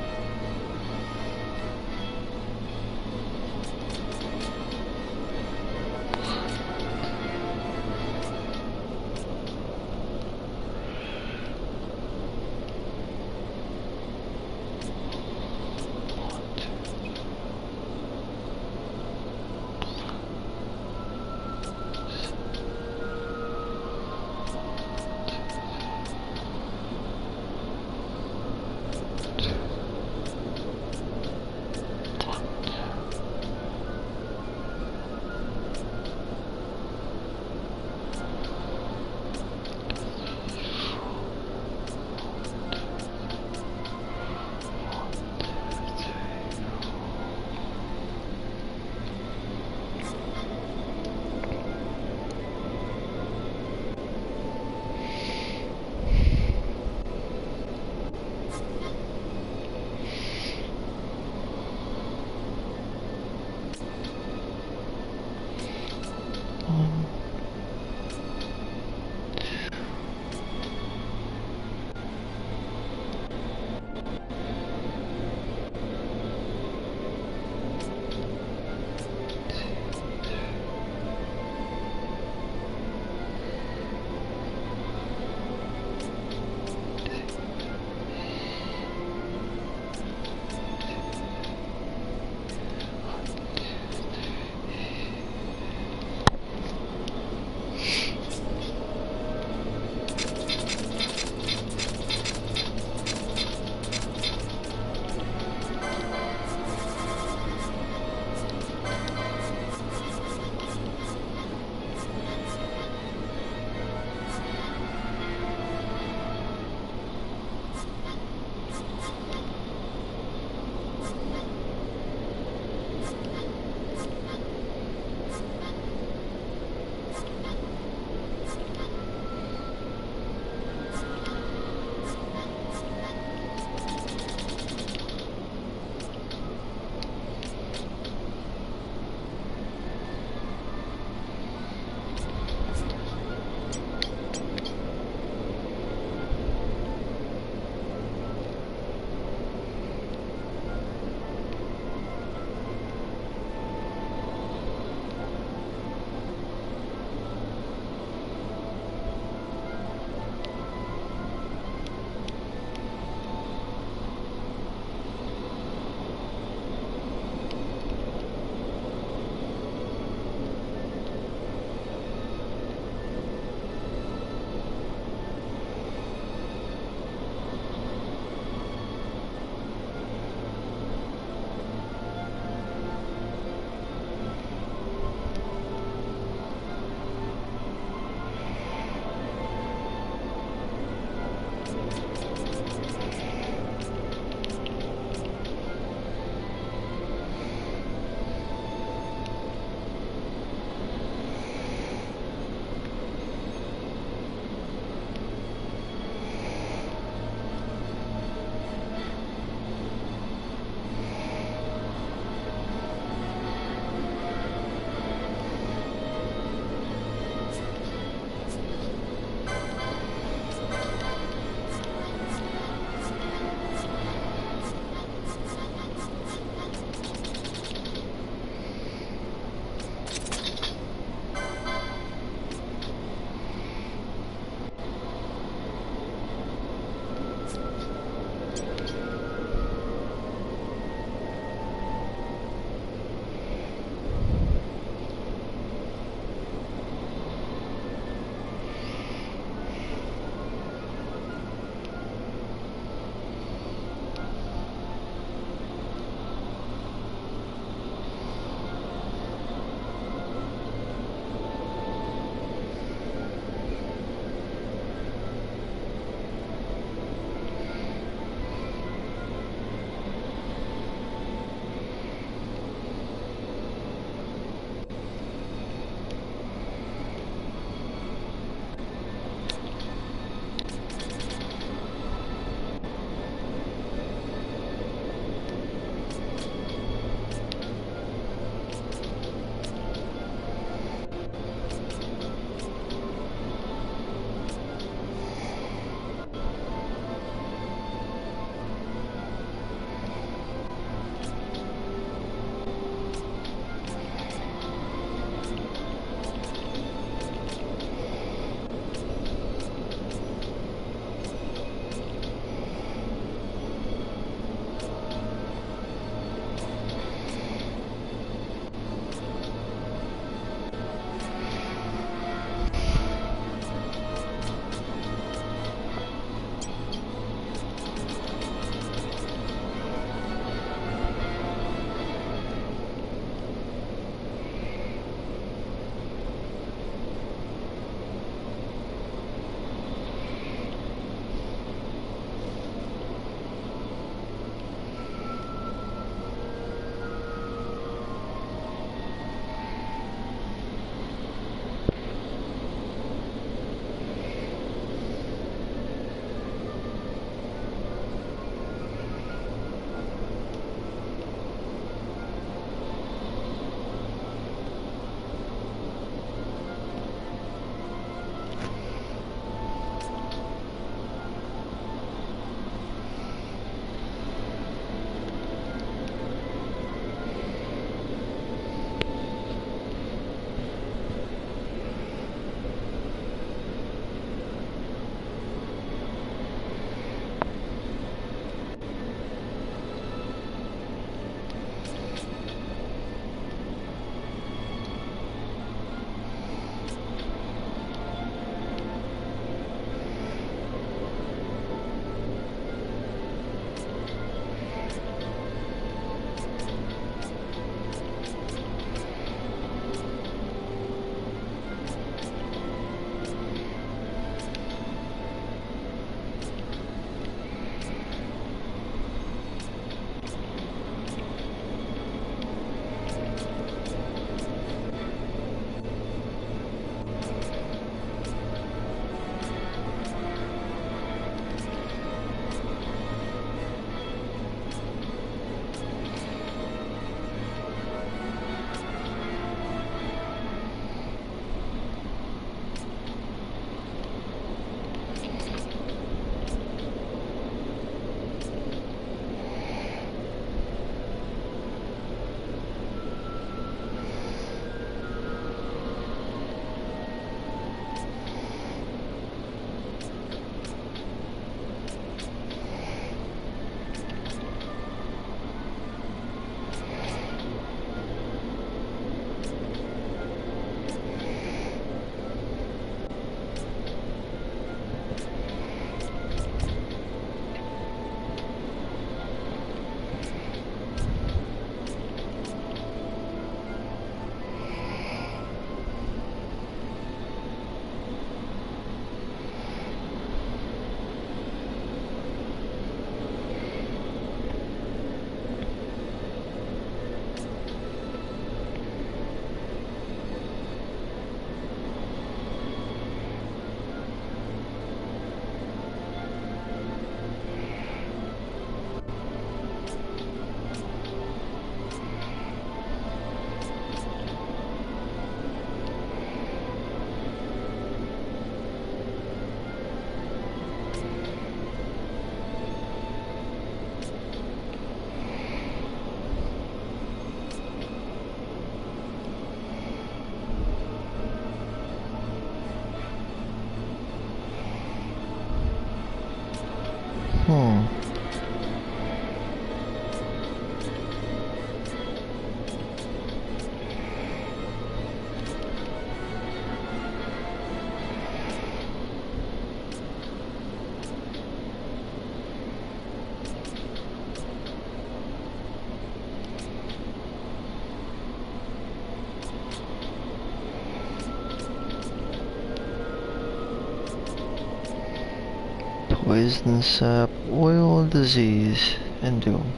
Poison sap, oil, disease, and doom.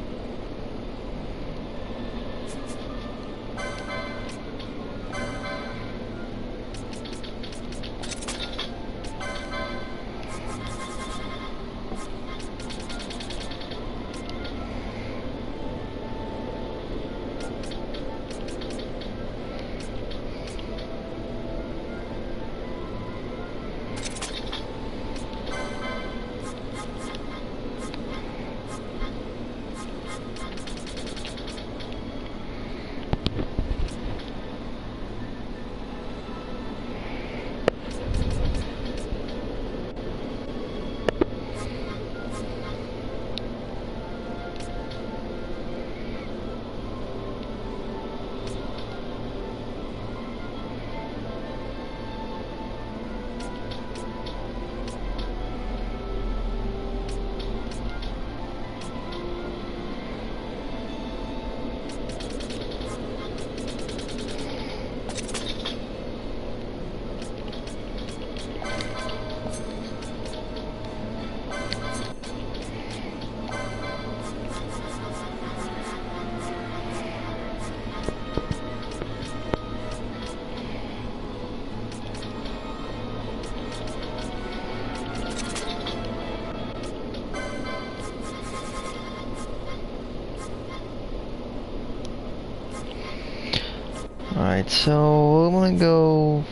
Alright, so I'm gonna go,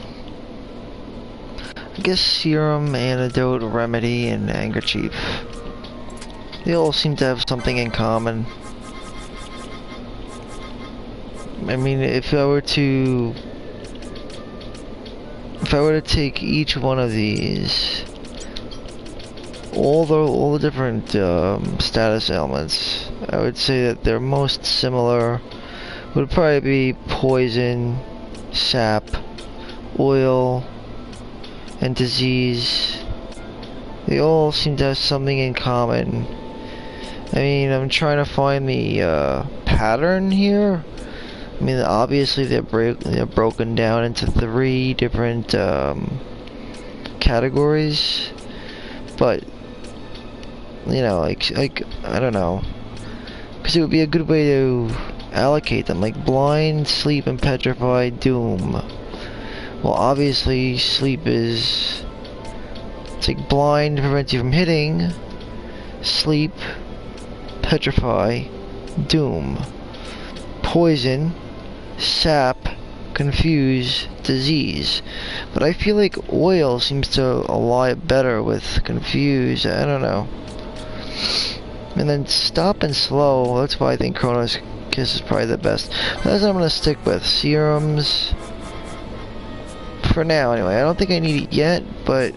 I guess, Serum, Antidote, Remedy, and Handkerchief. They all seem to have something in common. I mean, if I were to take each one of these, all the different status ailments, I would say that they're most similar. Would probably be poison, sap, oil, and disease. They all seem to have something in common. I mean, I'm trying to find the pattern here. I mean, obviously they're broken down into 3 different categories, but you know, like I don't know, because it would be a good way to allocate them, like blind, sleep, and petrify, doom. Well, obviously sleep is, it's like blind prevents you from hitting, sleep, petrify, doom. Poison, sap, confuse, disease. But I feel like oil seems to ally better with confuse. I don't know. And then stop and slow, that's why I think Chronos Kiss is probably the best. That's what I'm gonna stick with. Serums, for now anyway. I don't think I need it yet, but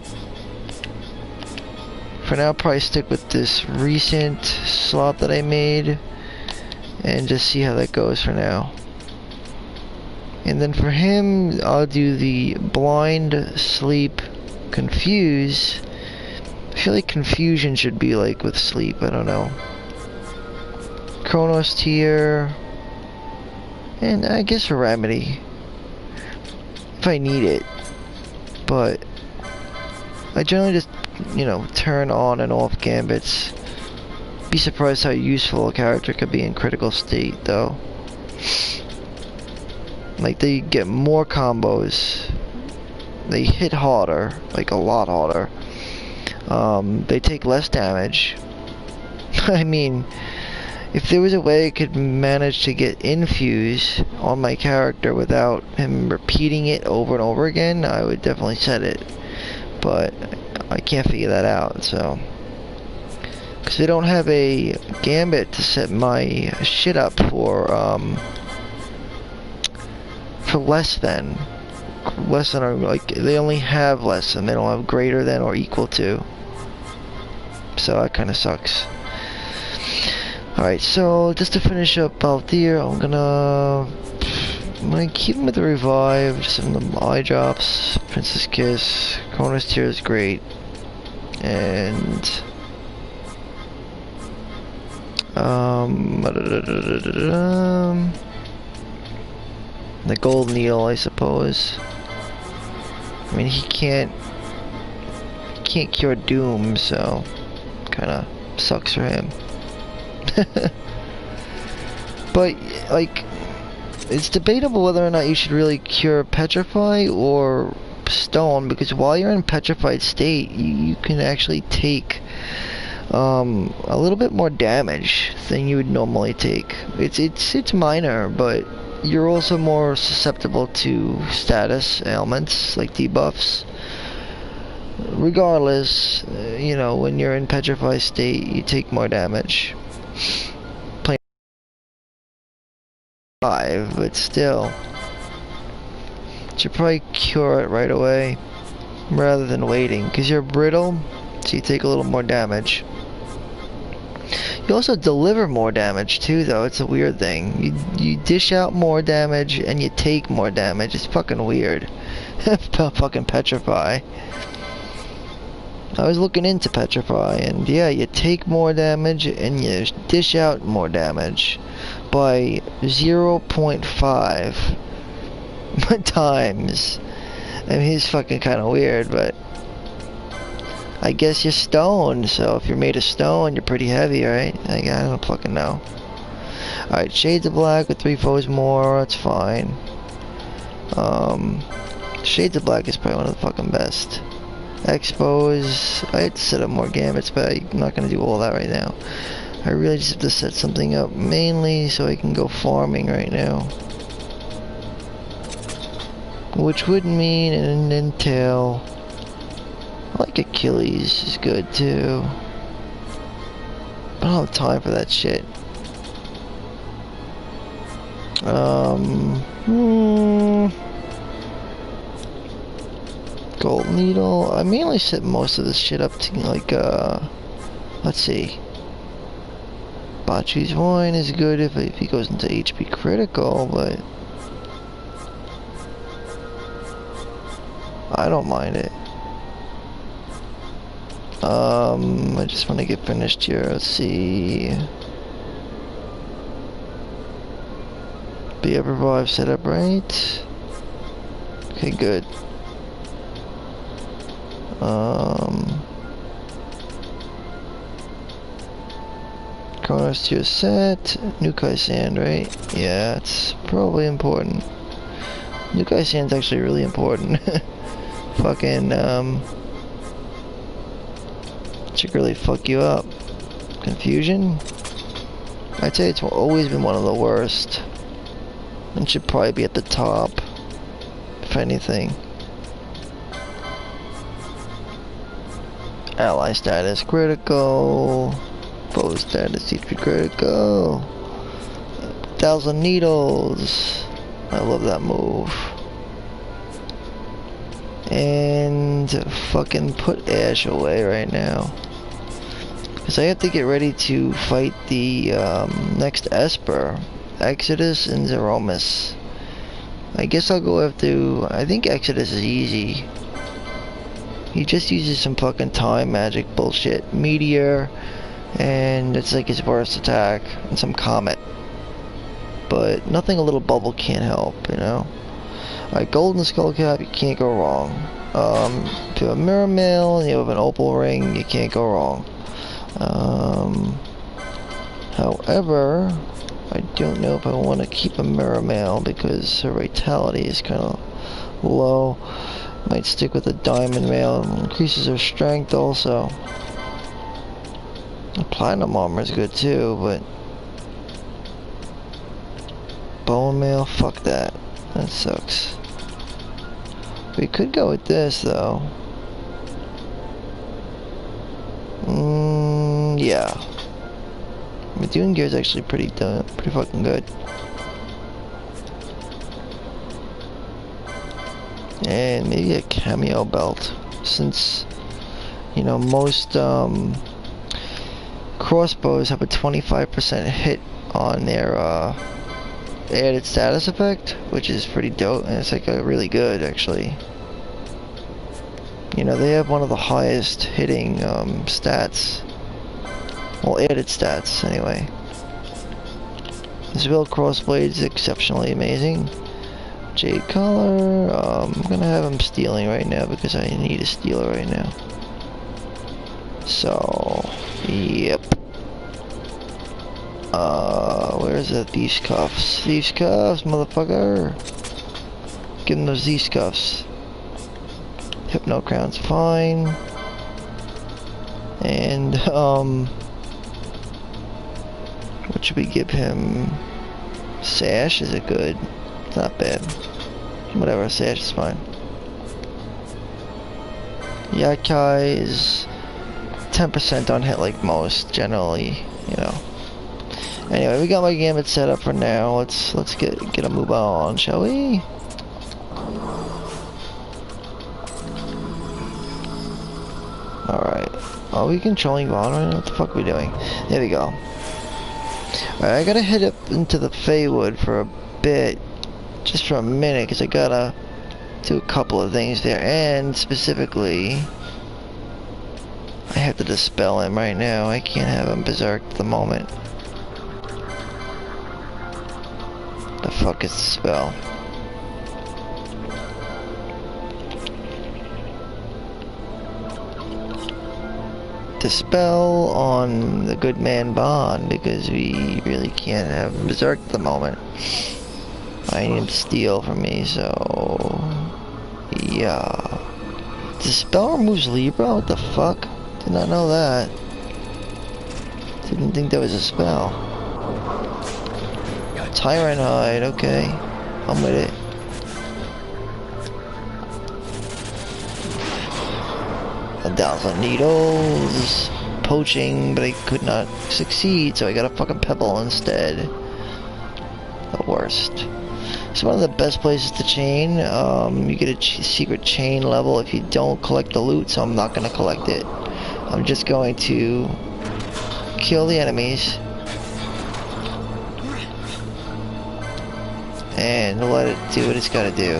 for now I'll probably stick with this recent slot that I made and just see how that goes for now. And then for him, I'll do the blind, sleep, confuse. I feel like confusion should be like with sleep, I don't know. Chronos tier, and I guess a remedy if I need it, but I generally just, you know, turn on and off gambits. Be surprised how useful a character could be in critical state though. Like, they get more combos, they hit harder, like a lot harder, they take less damage. I mean, if there was a way I could manage to get infuse on my character without him repeating it over and over again, I would definitely set it. But I can't figure that out, so. Because they don't have a gambit to set my shit up for less than. Less than, or like, they only have less than, they don't have greater than or equal to. So that kind of sucks. Alright, so just to finish up Balthier, I'm gonna keep him with the revive, just some of the eye drops, Princess Kiss, Chronos tier is great, and the gold needle, I suppose. I mean, he can't cure doom, so kinda sucks for him. But, like, it's debatable whether or not you should really cure Petrify or Stone, because while you're in Petrified state, you can actually take a little bit more damage than you would normally take. It's minor, but you're also more susceptible to status ailments, like debuffs. Regardless, you know, when you're in Petrified state, you take more damage. Playing 5, but still. Should probably cure it right away, rather than waiting, because you're brittle, so you take a little more damage. You also deliver more damage too, though. It's a weird thing. You dish out more damage and you take more damage. It's fucking weird. Fucking Petrify. I was looking into Petrify, and yeah, you take more damage and you dish out more damage by 0.5 times. I mean, he's fucking kind of weird, but I guess you're stoned, so if you're made of stone, you're pretty heavy, right? I don't fucking know. Alright, Shades of Black with 3 foes more, that's fine. Shades of Black is probably one of the fucking best. Expose, I had to set up more gambits, but I'm not going to do all that right now. I really just have to set something up mainly so I can go farming right now. Which would mean an entail. I like Achilles is good too. I don't have time for that shit. Gold Needle. I mainly set most of this shit up to like let's see. Bachi's Wine is good if he goes into HP critical, but I don't mind it. I just want to get finished here. Let's see. Be a revive set up right. Okay, good. Chronos to your set. Nukai Sand, right? Yeah, it's probably important. Nukai Sand's actually really important. Fucking, should really fuck you up. Confusion? I'd say it's always been one of the worst. And should probably be at the top, if anything. Ally status critical. Foe status HP critical. 1,000 needles. I love that move. And fucking put Ash away right now. Because I have to get ready to fight the next Esper. Exodus and Zeromus. I guess I'll go after... I think Exodus is easy. He just uses some fucking time magic bullshit. Meteor. And it's like his worst attack. And some Comet. But nothing a little bubble can't help, you know? Alright, Golden Skullcap, you can't go wrong. If you have a Mirror Mail and you have an Opal Ring, you can't go wrong. However, I don't know if I want to keep a Mirror Mail because her vitality is kind of low. Might stick with a Diamond Mail. It increases her strength also. The Platinum Armor is good too, but Bone Mail, fuck that. That sucks. We could go with this though. Yeah. Doing gear is actually pretty fucking good. And maybe a cameo belt, since you know most crossbows have a 25% hit on their added status effect, which is pretty dope, and it's like a really good actually. You know, they have one of the highest hitting stats. Well, added stats, anyway. This Will Crossblade is exceptionally amazing. Jade Collar, I'm gonna have him stealing right now because I need a stealer right now. So, yep. Where's the thieves cuffs? Thieves cuffs, motherfucker. Give him those thieves cuffs. Hypno crown's fine. And, what should we give him? Sash, is it good? It's not bad. Whatever, sash is fine. Yakai is 10% on hit like most, generally, you know. Anyway, we got my gambit set up for now. Let's get a move on, shall we? Alright. Are we controlling Vaughn right now? What the fuck are we doing? There we go. Alright, I gotta head up into the Feywood for a bit. Just for a minute, because I gotta do a couple of things there. And, specifically, I have to dispel him right now. I can't have him berserk at the moment. The fuck is the spell? Dispel on the good man Bond, because we really can't have him berserk at the moment. I need him to steal from me, so yeah. Dispel removes Libra? What the fuck? Did not know that. Didn't think that was a spell. Tyrant hide, okay. I'm with it. A thousand needles. Poaching, but I could not succeed, so I got a fucking pebble instead. The worst. It's one of the best places to chain. You get a secret chain level if you don't collect the loot, so I'm not going to collect it. I'm just going to kill the enemies and let it do what it's got to do.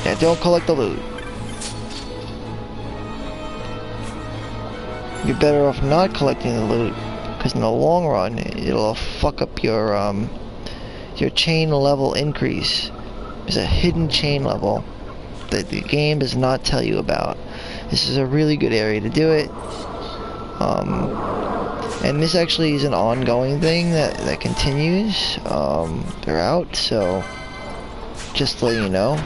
Yeah, don't collect the loot. You're better off not collecting the loot, because in the long run, it'll fuck up your chain level increase. There's a hidden chain level that the game does not tell you about. This is a really good area to do it. And this actually is an ongoing thing that continues throughout, so just to let you know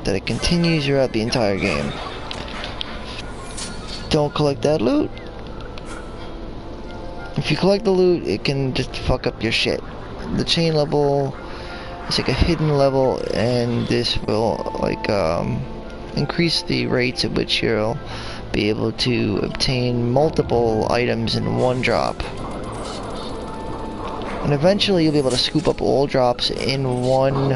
that it continues throughout the entire game. Don't collect that loot. If you collect the loot, it can just fuck up your shit. The chain level is like a hidden level, and this will like increase the rates at which you'll be able to obtain multiple items in one drop. And eventually you'll be able to scoop up all drops in one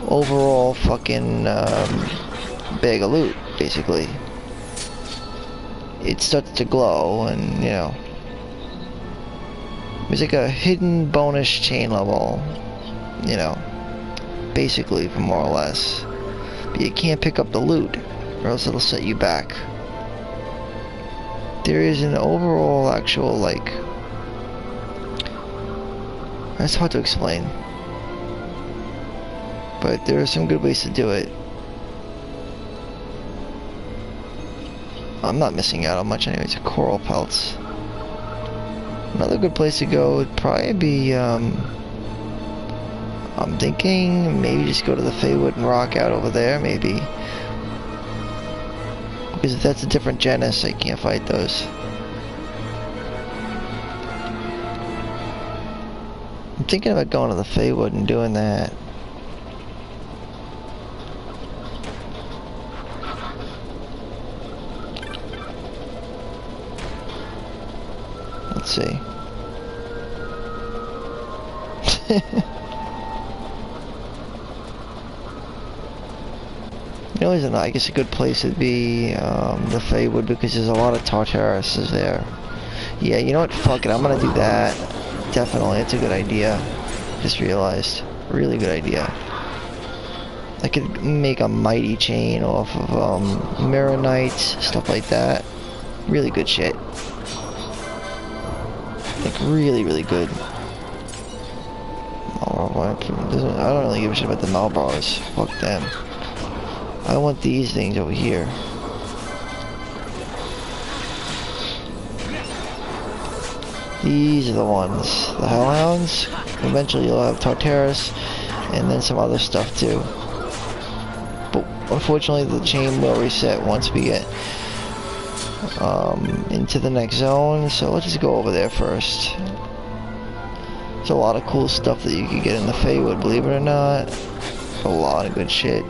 overall fucking bag of loot, basically. It starts to glow, and you know, it's like a hidden bonus chain level, you know, basically, more or less. But you can't pick up the loot, or else it'll set you back. There is an overall actual, like, it's hard to explain, but there are some good ways to do it. I'm not missing out on much anyways. Coral pelts. Another good place to go would probably be, I'm thinking maybe just go to the Feywood and rock out over there, maybe. Because if that's a different genus, I can't fight those. I'm thinking about going to the Feywood and doing that. Let's see. You know, isn't I guess a good place would be the Feywood, because there's a lot of Tartaruses there. Yeah, you know what? Fuck it, I'm gonna do that. Definitely, it's a good idea. Just realized, really good idea. I could make a mighty chain off of Mirror Knights, stuff like that. Really good shit. Like really, really good. I don't really give a shit about the Malbros. Fuck them. I want these things over here. These are the ones. The Hellhounds. Eventually you'll have Tartarus, and then some other stuff too. But unfortunately the chain will reset once we get into the next zone, so let's just go over there first. There's a lot of cool stuff that you can get in the Feywood, believe it or not. A lot of good shit.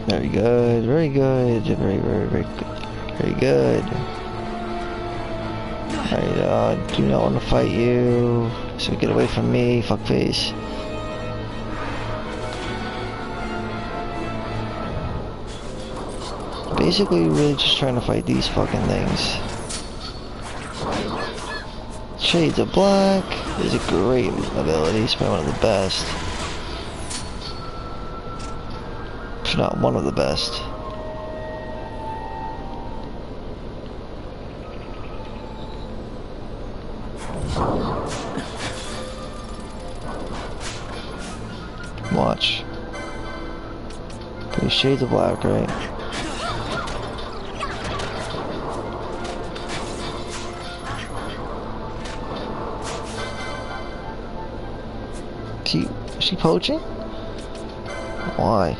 Very good, very good, very good, very good. Alright, do not want to fight you, so get away from me, fuckface. Basically, really just trying to fight these fucking things. Shades of Black is a great ability, it's probably one of the best. If not one of the best. Watch. Okay, Shades of Black, right? Is she poaching? Why?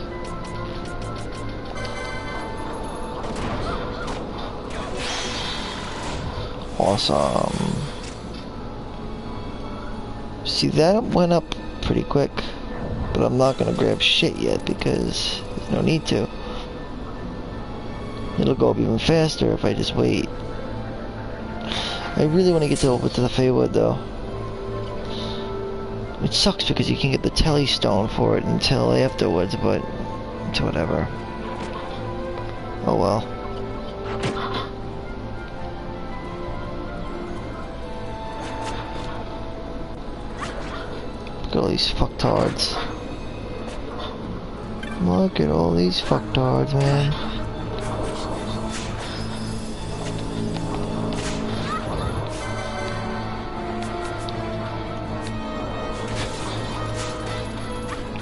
Awesome. See, that went up pretty quick. But I'm not gonna grab shit yet because there's no need to. It'll go up even faster if I just wait. I really want to get over to the Feywood though. It sucks because you can get the Telly Stone for it until afterwards, but it's whatever. Oh well. Look at all these fucktards. Look at all these fucktards, man.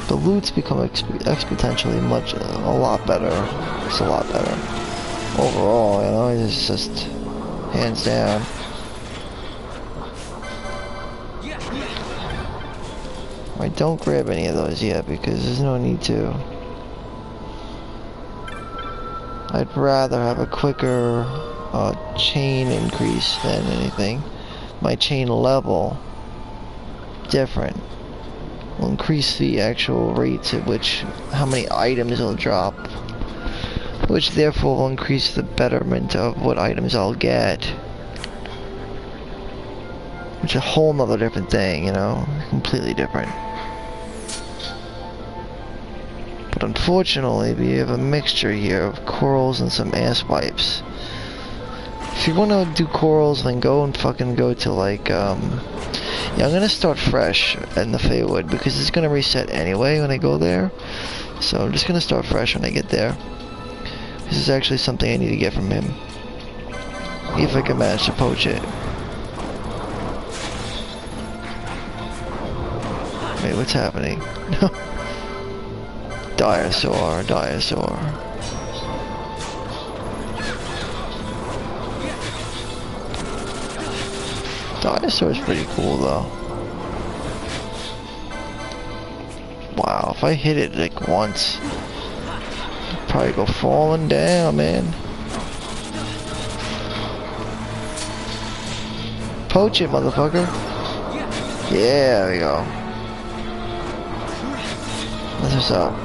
The loot's become exponentially a lot better. It's a lot better. Overall, you know, it's just hands down. I don't grab any of those yet because there's no need to. I'd rather have a quicker chain increase than anything. My chain level different will increase the actual rates at which how many items it'll drop, which therefore will increase the betterment of what items I'll get, which is a whole nother different thing, you know, completely different. But unfortunately, we have a mixture here of corals and some ass wipes. If you want to do corals, then go and fucking go to like, yeah, I'm gonna start fresh in the Feywood because it's gonna reset anyway when I go there. So I'm just gonna start fresh when I get there. This is actually something I need to get from him. If I can manage to poach it. Wait, what's happening? Dinosaur. Dinosaur's pretty cool though. Wow, if I hit it like once, I'd probably go falling down, man. Poach it, motherfucker. Yeah, there we go. That's what's up.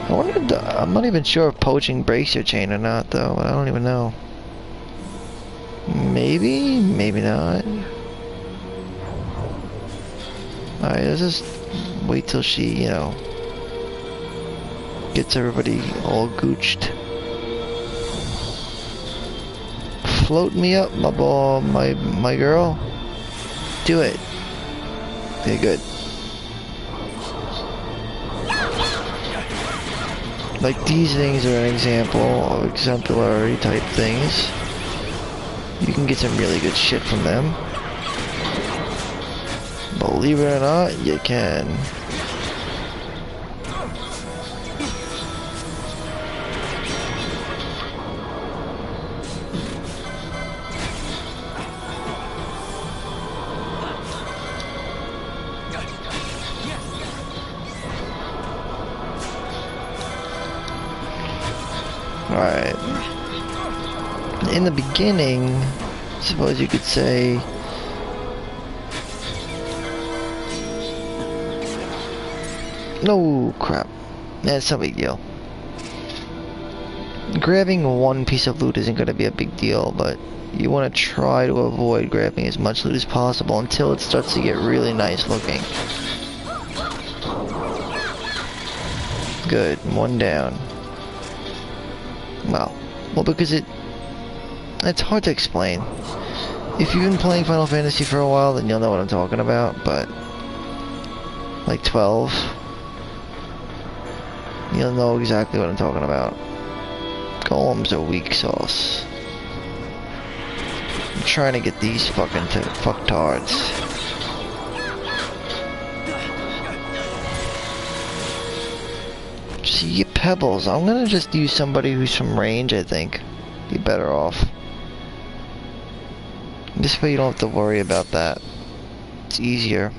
I wonder if I'm not even sure if poaching breaks your chain or not, though. I don't even know. Maybe, maybe not. Alright, let's just wait till she, you know, gets everybody all gooched. Float me up, my ball, my girl. Do it. Okay, good. Like, these things are an example of exemplary type things. You can get some really good shit from them. Believe it or not, you can. Alright. In the beginning, suppose you could say, no crap. That's no big deal. Grabbing one piece of loot isn't going to be a big deal, but you want to try to avoid grabbing as much loot as possible until it starts to get really nice looking. Good, one down. Well, because it's hard to explain. If you've been playing Final Fantasy for a while, then you'll know what I'm talking about, but like 12, you'll know exactly what I'm talking about. Golems are weak sauce. I'm trying to get these fucking fucktards. See, pebbles. I'm gonna just use somebody who's from range, I think. Be better off. This way you don't have to worry about that. It's easier.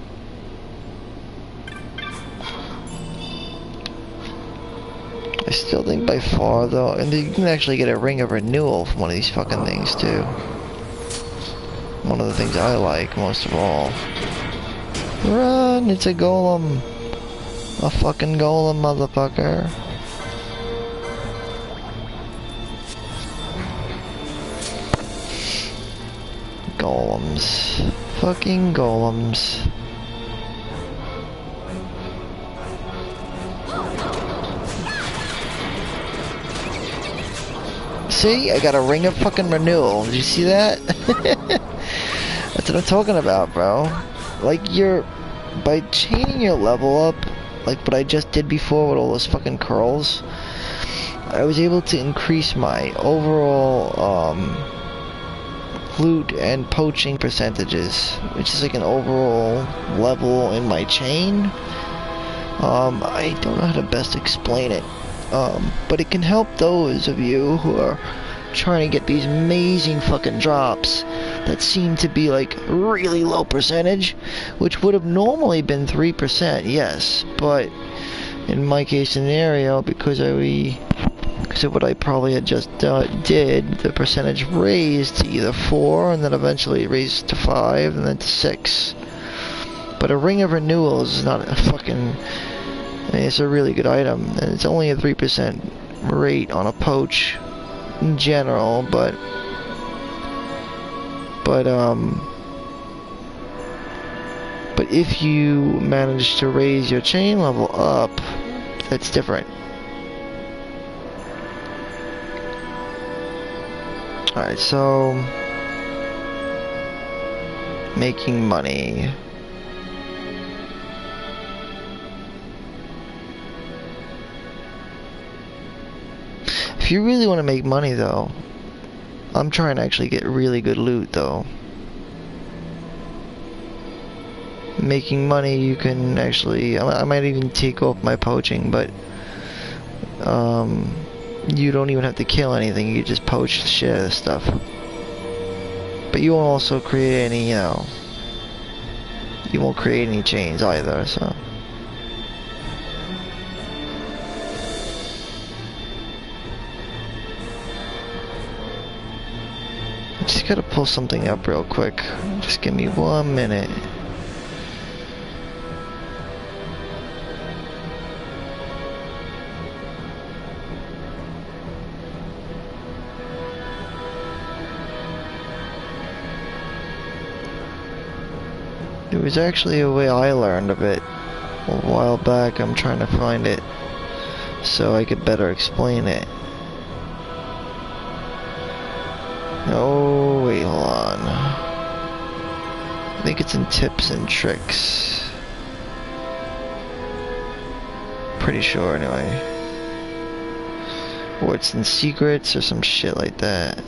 I still think by far though, and you can actually get a ring of renewal from one of these fucking things too. One of the things I like most of all. Run! It's a golem! A fucking golem, motherfucker. Golems. Fucking golems. See? I got a ring of fucking renewal. Did you see that? That's what I'm talking about, bro. Like, by chaining your level up, like what I just did before with all those fucking curls, I was able to increase my overall, loot and poaching percentages, which is like an overall level in my chain. I don't know how to best explain it, but it can help those of you who are trying to get these amazing fucking drops that seem to be like really low percentage, which would have normally been 3%, yes, but in my case scenario, because of what I probably had just did, the percentage raised to either 4, and then eventually raised to 5, and then to 6. But a ring of renewals is not a fucking, I mean, it's a really good item, and it's only a 3% rate on a poach in general, but if you manage to raise your chain level up, that's different. Alright, so making money. If you really want to make money though, I'm trying to actually get really good loot though. Making money, you can actually, I might even take off my poaching, but you don't even have to kill anything, you just poach the shit out of stuff. But you won't also create any, you won't create any chains either, so. I just gotta pull something up real quick. Just give me 1 minute. There was actually a way I learned of it a while back. I'm trying to find it so I could better explain it. Oh, wait, hold on. I think it's in tips and tricks. Pretty sure, anyway. Or it's in secrets or some shit like that.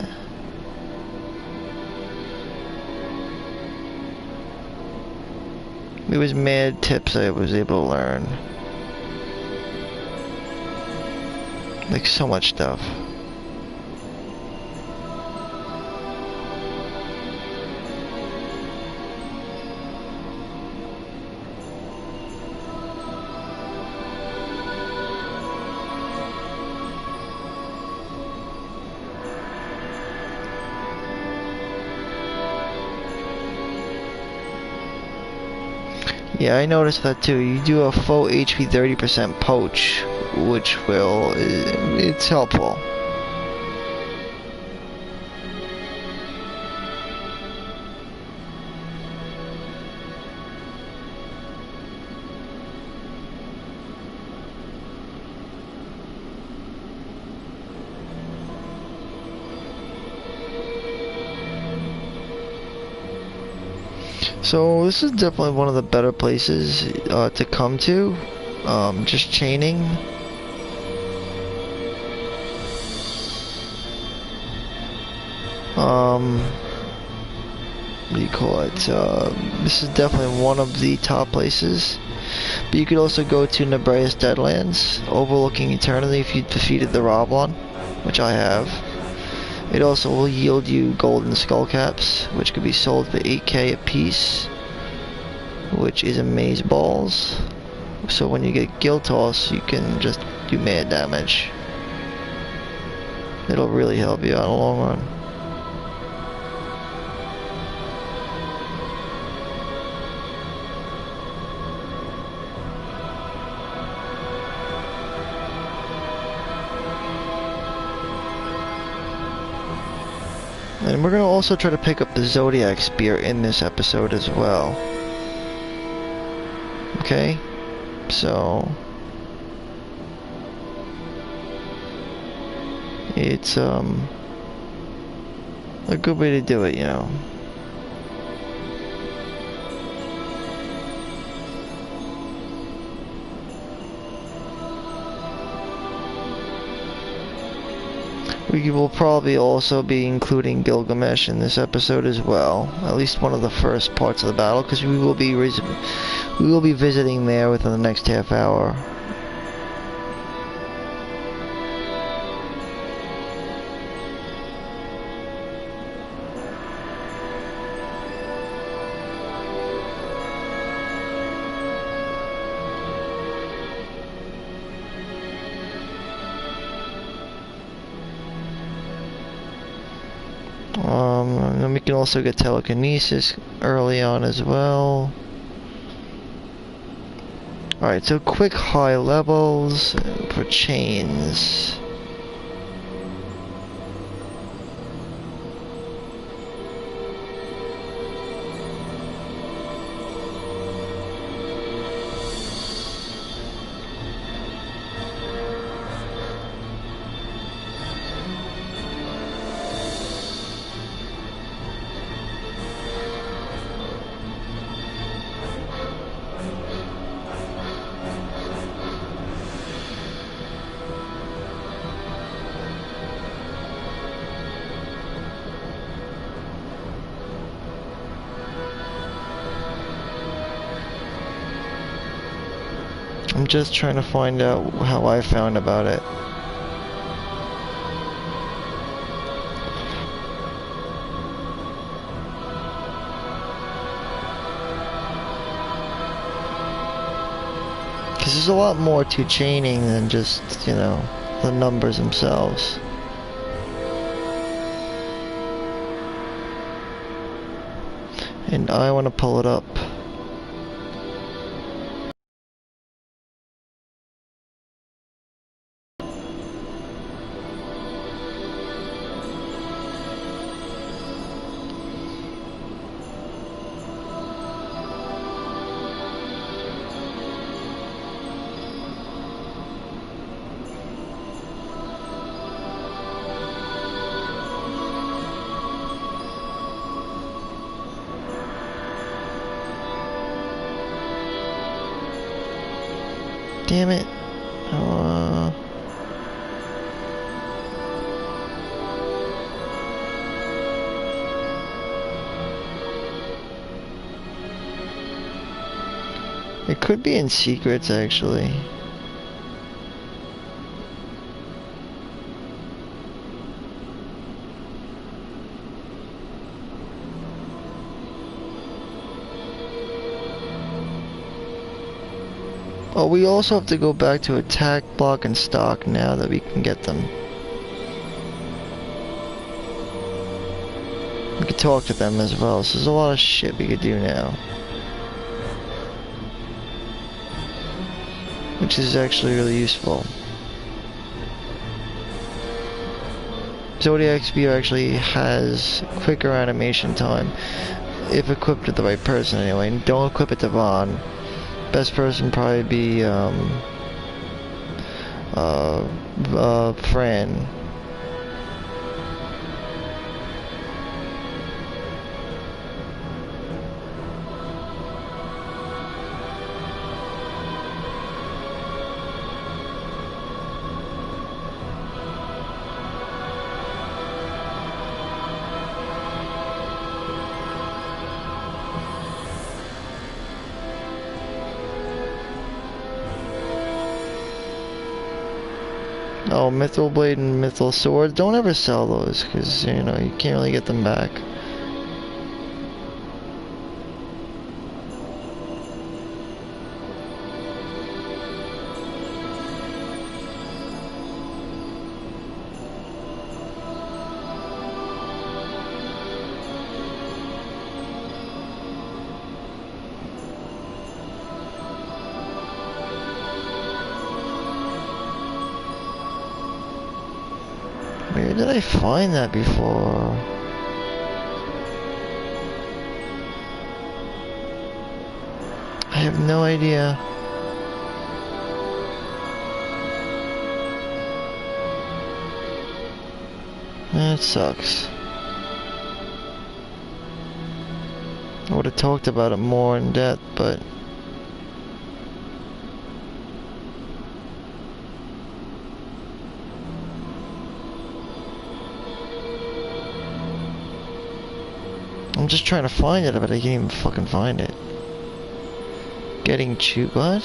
It was mad tips I was able to learn. Like so much stuff. Yeah, I noticed that too. You do a full HP 30% poach, which will, it's helpful. So this is definitely one of the better places to come to. Just chaining. What do you call it? This is definitely one of the top places. But you could also go to Nebra's Deadlands, overlooking eternity if you defeated the Roblon, which I have. It also will yield you golden skullcaps, which could be sold for 8k a piece, which is amaze balls. So when you get Guild Toss, you can just do mad damage. It'll really help you out in the long run. And we're going to also try to pick up the Zodiac Spear in this episode as well. Okay? So... it's, a good way to do it, you know. We will probably also be including Gilgamesh in this episode as well, at least one of the first parts of the battle, because we will be visiting there within the next half hour. And then we can also get telekinesis early on as well. Alright, so quick high levels for chains. I'm just trying to find out how I found about it. Because there's a lot more to chaining than just, you know, the numbers themselves. And I want to pull it up. Damn it. It could be in secrets, actually. Oh, we also have to go back to attack, block, and stock now that we can get them. We could talk to them as well, so there's a lot of shit we could do now. Which is actually really useful. Zodiac Spear actually has quicker animation time, if equipped with the right person anyway. And don't equip it to Vaughn. Best person probably be Fran. Oh, Mithril Blade and Mithril Sword. Don't ever sell those, because, you know, you can't really get them back. Where did I find that before? I have no idea. That sucks. I would have talked about it more in depth, but... I'm just trying to find it, but I can't even fucking find it. Getting chewed, what?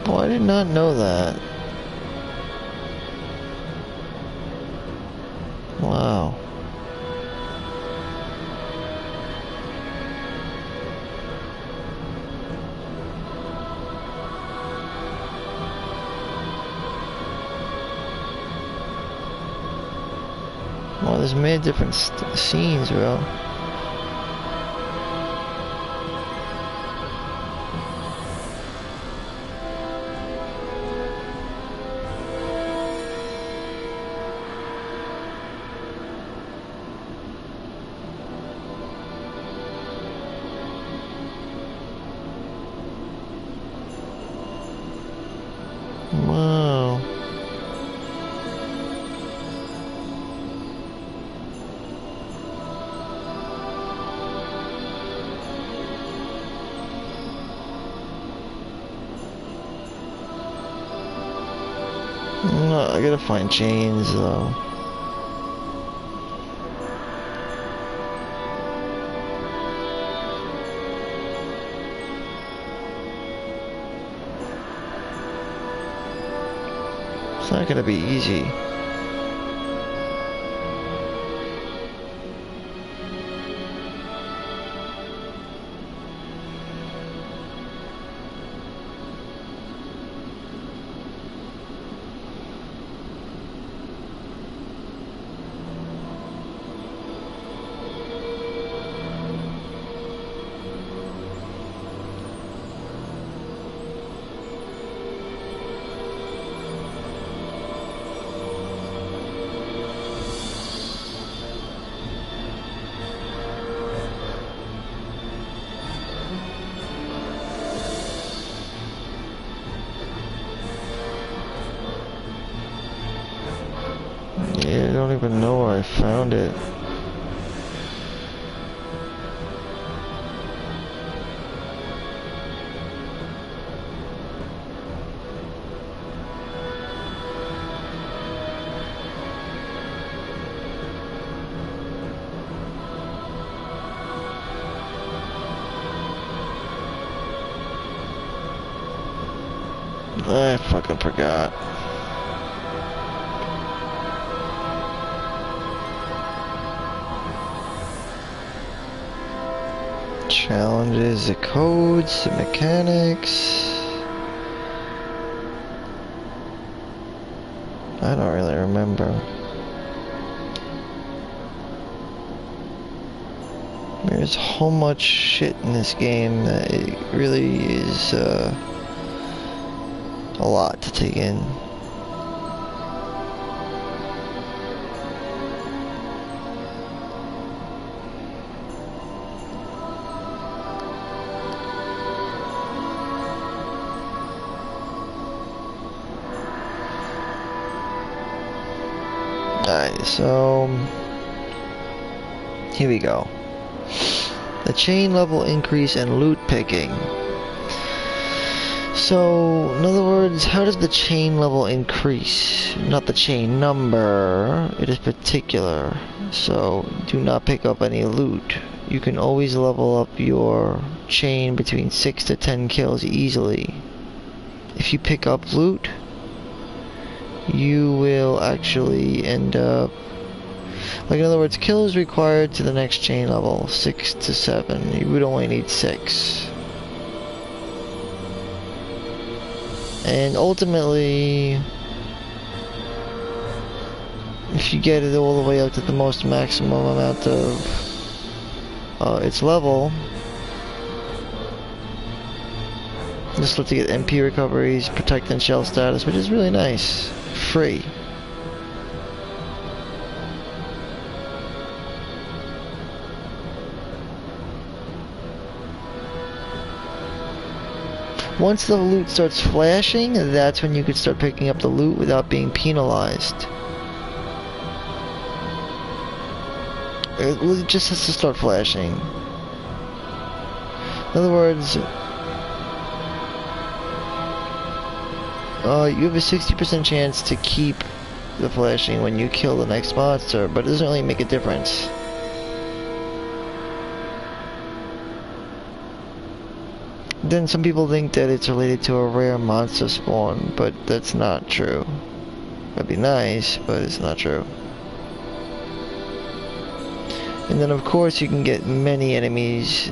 Oh, I did not know that. Wow. Well, there's many different scenes, bro. Wow. No, I gotta find chains though. It's not gonna be easy. don't even know where I found it. I fucking forgot. Challenges, the codes, the mechanics. I don't really remember. There's so much shit in this game that it really is a lot to take in. Alright, so here we go. The chain level increase and loot picking. So, in other words, how does the chain level increase? Not the chain number, it is particular. So, do not pick up any loot. You can always level up your chain between 6 to 10 kills easily. If you pick up loot, you will actually end up... Like, in other words, kills required to the next chain level, 6 to 7. You would only need 6. And ultimately, if you get it all the way up to the most maximum amount of its level, you start to get MP recoveries, protect and shell status, which is really nice. Free. Once the loot starts flashing, that's when you can start picking up the loot without being penalized. It just has to start flashing. In other words, you have a 60% chance to keep the flashing when you kill the next monster, but it doesn't really make a difference. Then some people think that it's related to a rare monster spawn, but that's not true. That'd be nice, but it's not true. And then of course you can get many enemies,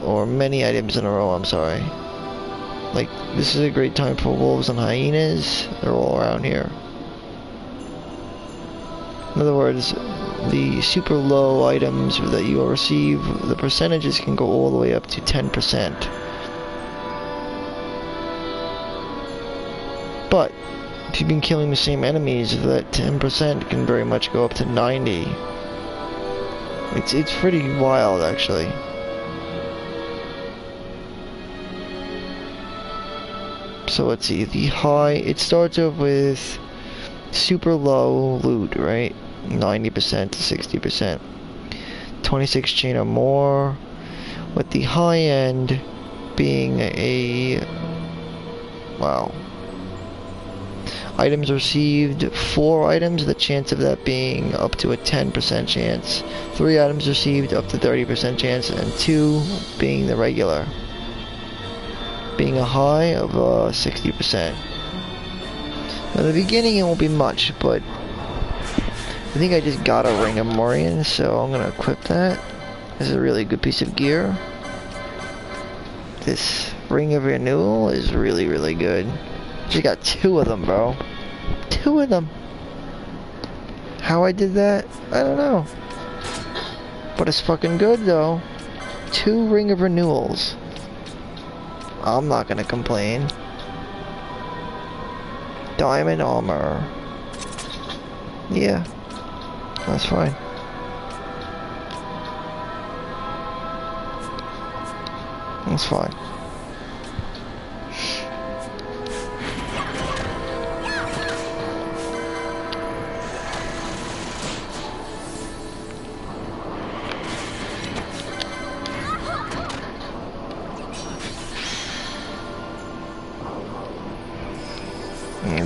or many items in a row, I'm sorry. Like, this is a great time for wolves and hyenas. They're all around here. In other words, the super low items that you will receive, the percentages can go all the way up to 10%. But if you've been killing the same enemies, that 10% can very much go up to 90. It's pretty wild, actually. So let's see, the high, it starts off with super low loot, right? 90% to 60%. 26 chain or more, with the high end being a... wow. Items received, 4 items, the chance of that being up to a 10% chance. 3 items received, up to 30% chance, and 2 being the regular. Being a high of 60%. Now, in the beginning it won't be much, but I think I just got a Ring of Morion, so I'm gonna equip that. This is a really good piece of gear. This Ring of Renewal is really, really good. Just got 2 of them, bro. 2 of them. How I did that, I don't know. But it's fucking good, though. 2 Ring of Renewals. I'm not gonna complain. Diamond armor. Yeah, that's fine. That's fine.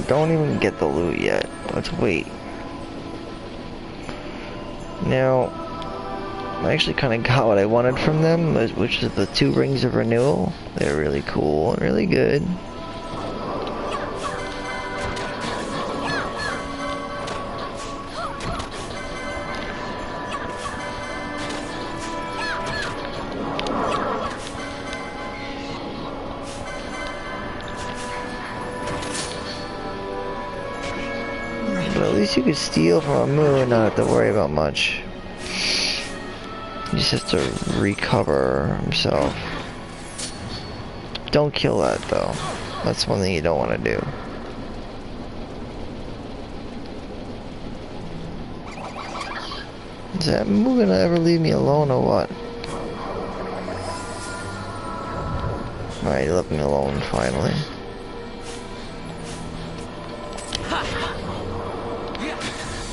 Don't even get the loot yet. Let's wait. Now, I actually kind of got what I wanted from them, which is the 2 rings of renewal. They're really cool and really good. But at least you could steal from a moon and not have to worry about much. He just has to recover himself. Don't kill that though. That's one thing you don't want to do. Is that moo gonna ever leave me alone or what? Alright, he left me alone finally.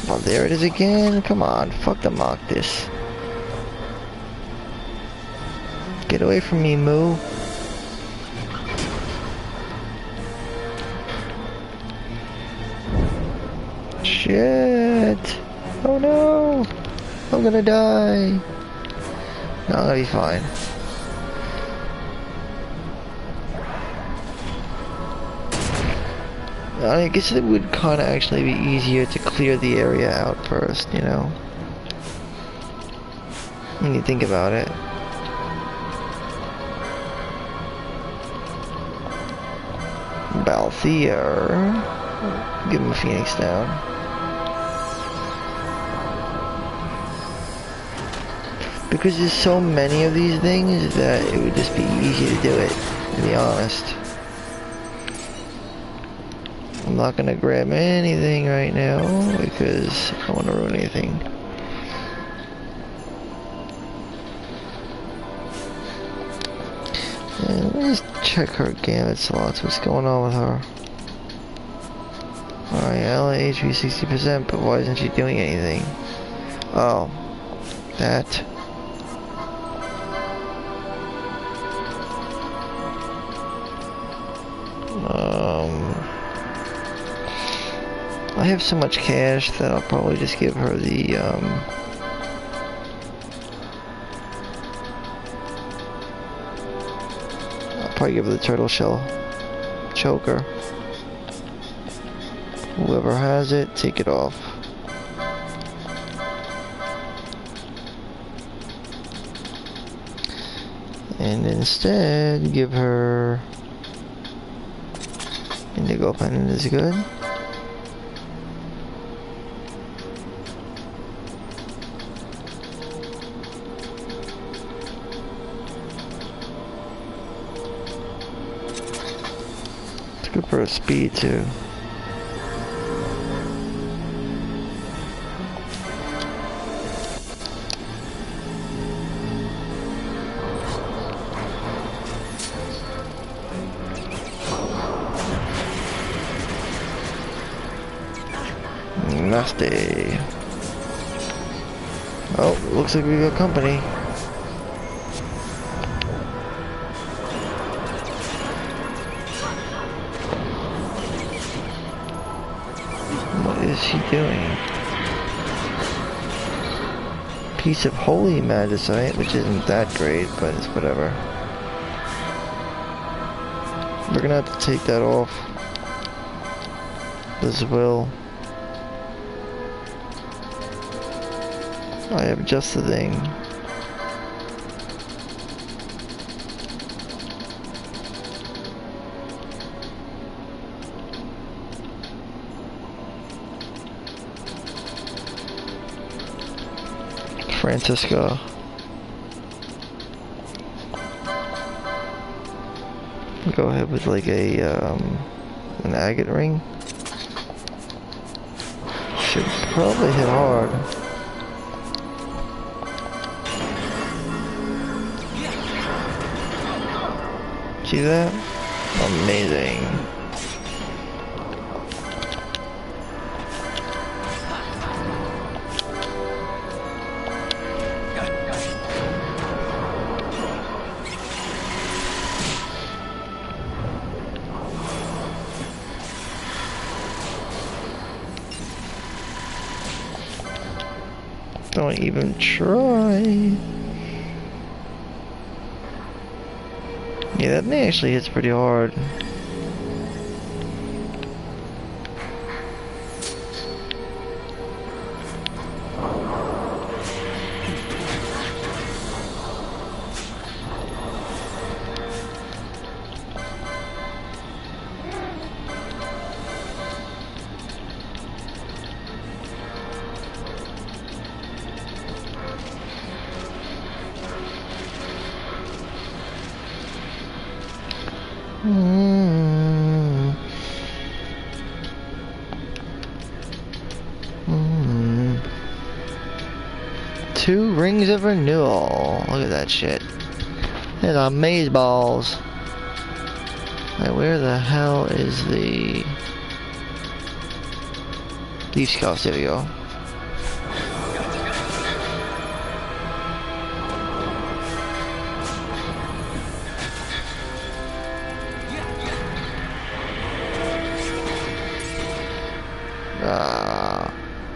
Oh, there it is again. Come on, fuck the Archades. Get away from me, Moo. Shit. Oh no. I'm gonna die. No, I'm gonna be fine. I guess it would kind of actually be easier to clear the area out first, you know? When you think about it. Balthier. Give him a Phoenix down. Because there's so many of these things that it would just be easy to do it, to be honest. I'm not gonna grab anything right now because I don't want to ruin anything. And let me just check her gamut slots. What's going on with her? Alright, Ella HP 60%, but why isn't she doing anything? Oh, that. I have so much cash that I'll probably just give her the, I'll probably give her the turtle shell choker. Whoever has it, take it off. And instead, give her indigo pendant is good. Good for a speed too. Nasty. Oh, looks like we got company. What is he doing? Piece of holy magicite, which isn't that great, but it's whatever. We're gonna have to take that off as well. I have just the thing. Francisca. Go ahead with like a an agate ring. Should probably hit hard. See that? Amazing. Don't even try. Yeah, that actually hits pretty hard. Two rings of renewal. Look at that shit. There's our maze balls. Wait, where the hell is the leaf skulls? There we go.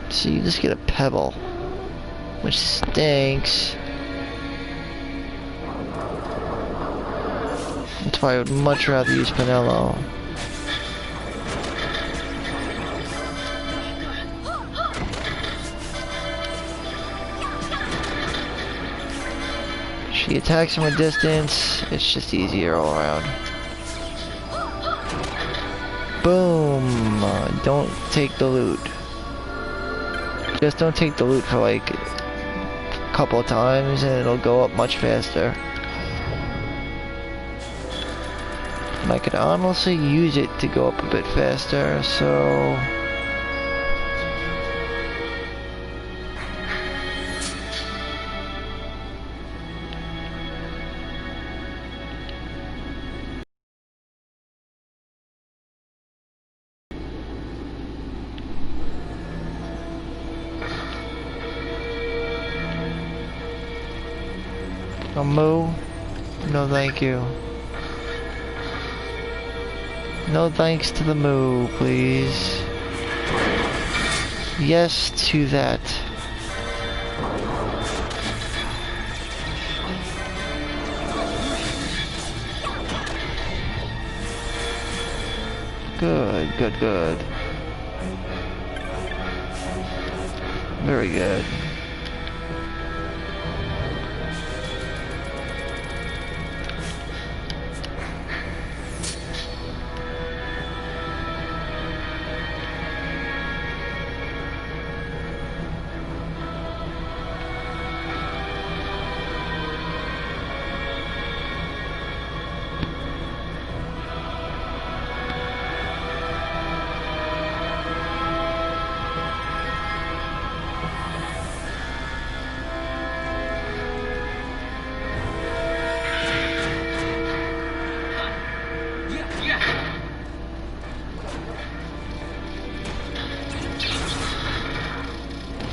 So you just get a pebble, which stinks. That's why I would much rather use Pinello. She attacks from a distance, it's just easier all around. Boom! Don't take the loot. Just don't take the loot for like a couple of times and it'll go up much faster. And I could honestly use it to go up a bit faster, so... A moo? No thank you. No thanks to the moo, please. Yes to that. Good, good, good. Very good.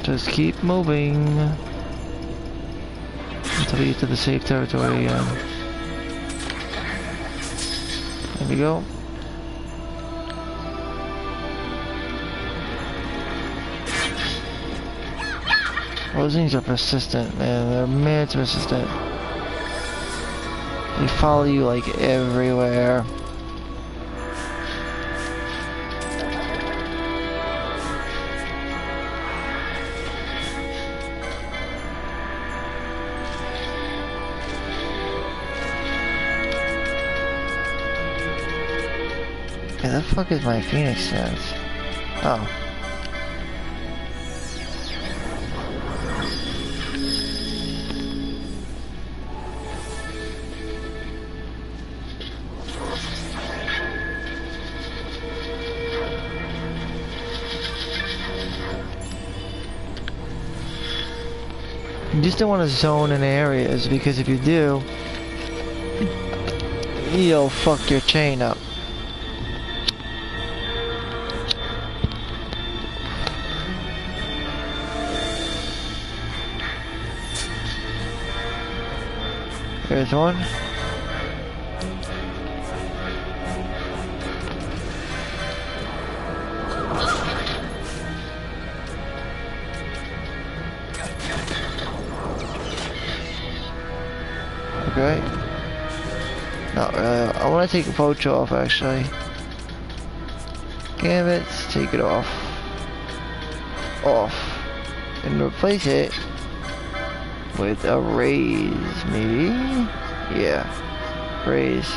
Just keep moving until we get to the safe territory again. There we go. Those things are persistent, man. They're mad persistent. They follow you like everywhere. Where the fuck is my Phoenix sense? Oh. You just don't want to zone in areas, because if you do, you'll fuck your chain up. There's one. right? Not really. I want to take a photo off, actually. Damn it, let's take it off. Off. And replace it with a raise, maybe? Yeah. Raise.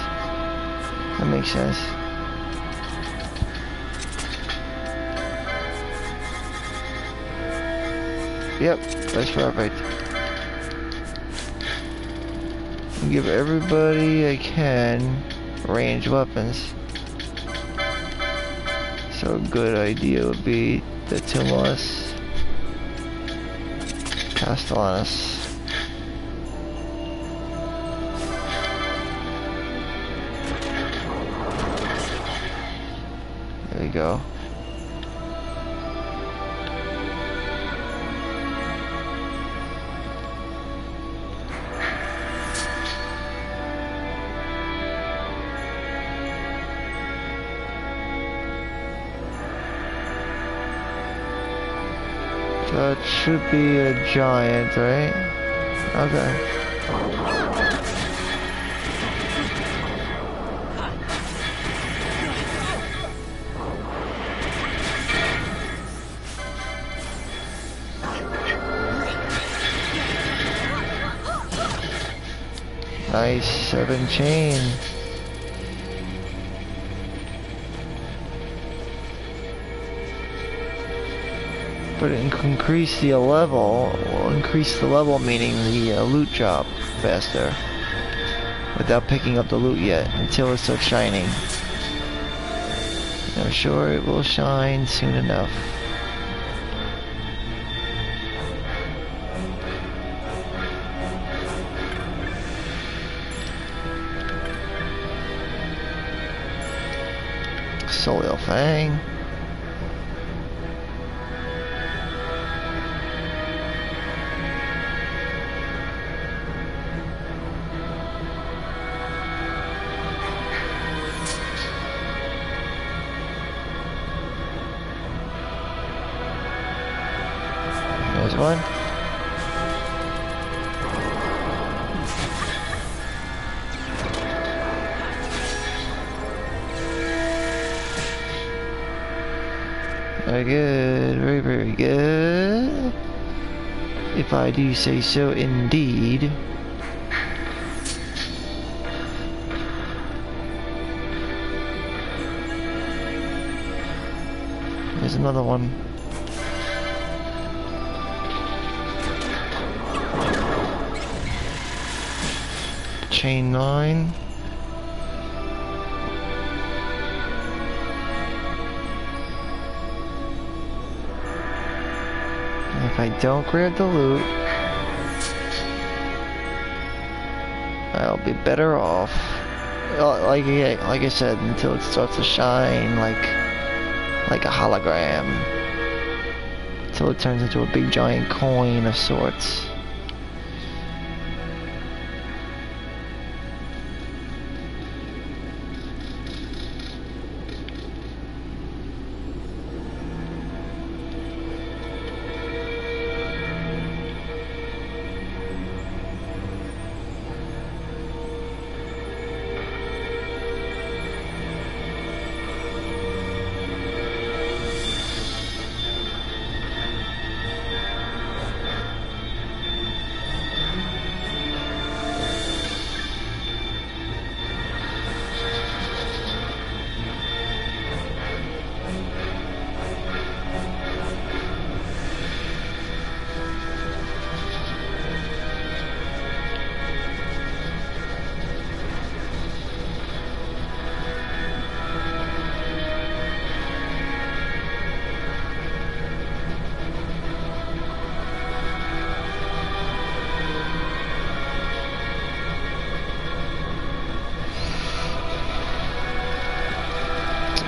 That makes sense. Yep, that's perfect. Give everybody I can ranged weapons. So a good idea would be the Tumulus, Castellanus. There we go. That should be a giant, right? Okay. Nice, 7 chain. But it can increase the level, will increase the level meaning the loot drop faster. Without picking up the loot yet, until it starts shining. I'm sure it will shine soon enough. Soil Fang. There's one. Very good, very, very good. If I do say so indeed. There's another one. Chain 9. If I don't grab the loot, I'll be better off. Like I said, until it starts to shine like a hologram, until it turns into a big giant coin of sorts.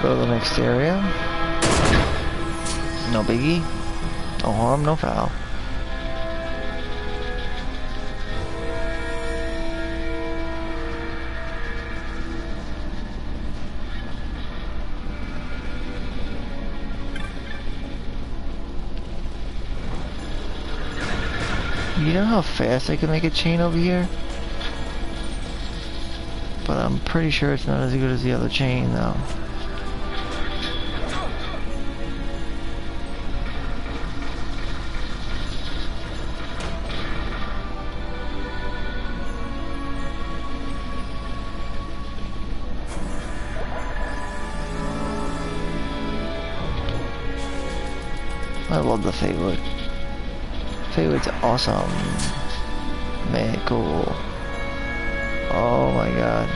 Go to the next area. No biggie. No harm, no foul. You know how fast I can make a chain over here? But I'm pretty sure it's not as good as the other chain, though. I love the Feywood. Feywood's awesome. Man, cool. Oh my god.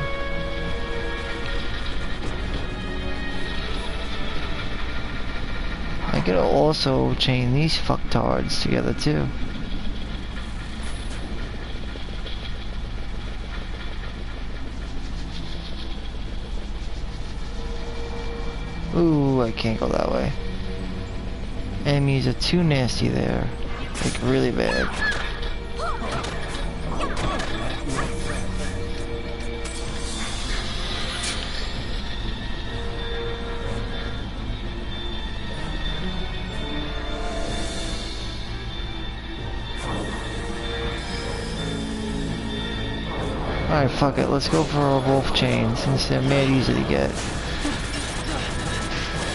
I could also chain these fucktards together too. Ooh, I can't go that way. Enemies are too nasty there. Like, really bad. Alright, fuck it. Let's go for a wolf chain, since they're mad easy to get.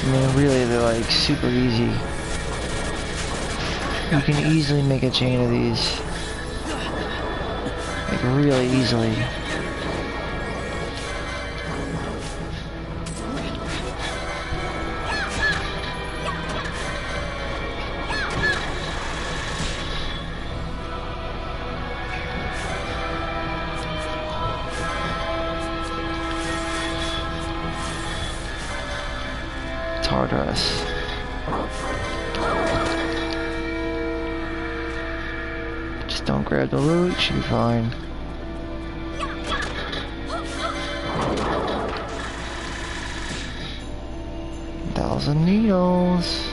I mean, really, they're like super easy. You can easily make a chain of these. Like, really easily. Tartarus. Just don't grab the loot, should be fine. Thousand needles.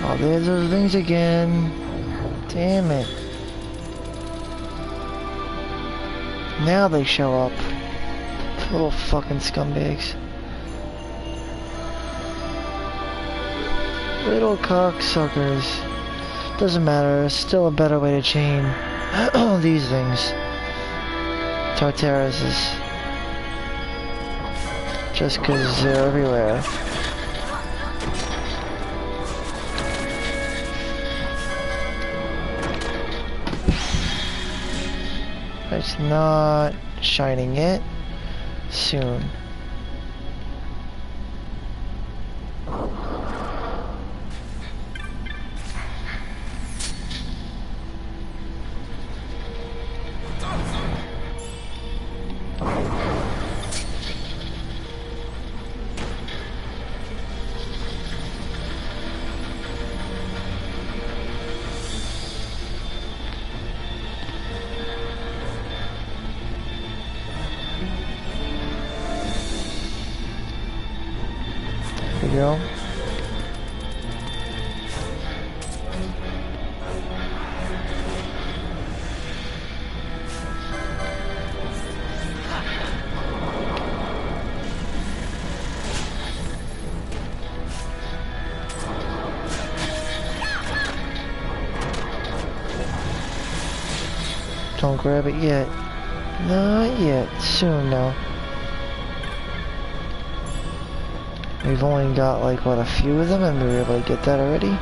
Oh, there's those things again. Damn it. Now they show up. Little fucking scumbags. Little cocksuckers. Doesn't matter, it's still a better way to chain these things. Tartaruses. Just cause they're everywhere. It's not shining yet. Soon. There we go. Don't grab it yet. Not yet. Soon now. We've only got like, what, a few of them, and we were able to get that already?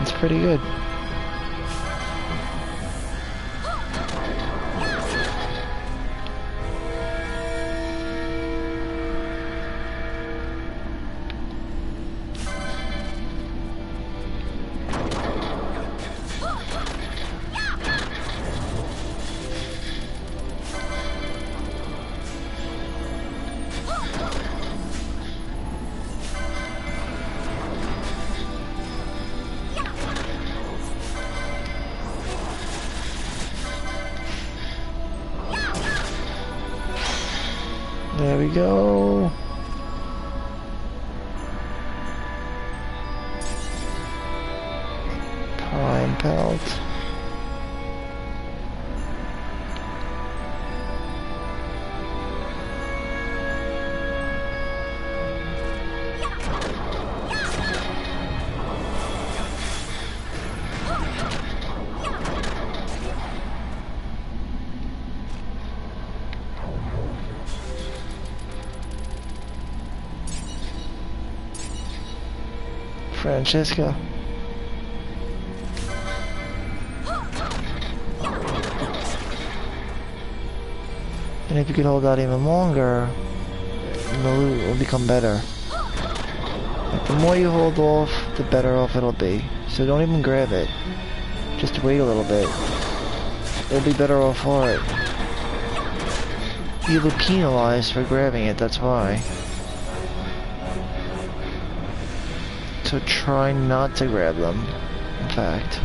It's pretty good. There we go. Prime pelt. Francesca. And if you could hold out even longer, the loot will become better. Like, the more you hold off, the better off it'll be. So don't even grab it. Just wait a little bit. It'll be better off for it. You'll be penalized for grabbing it, that's why. So try not to grab them, in fact.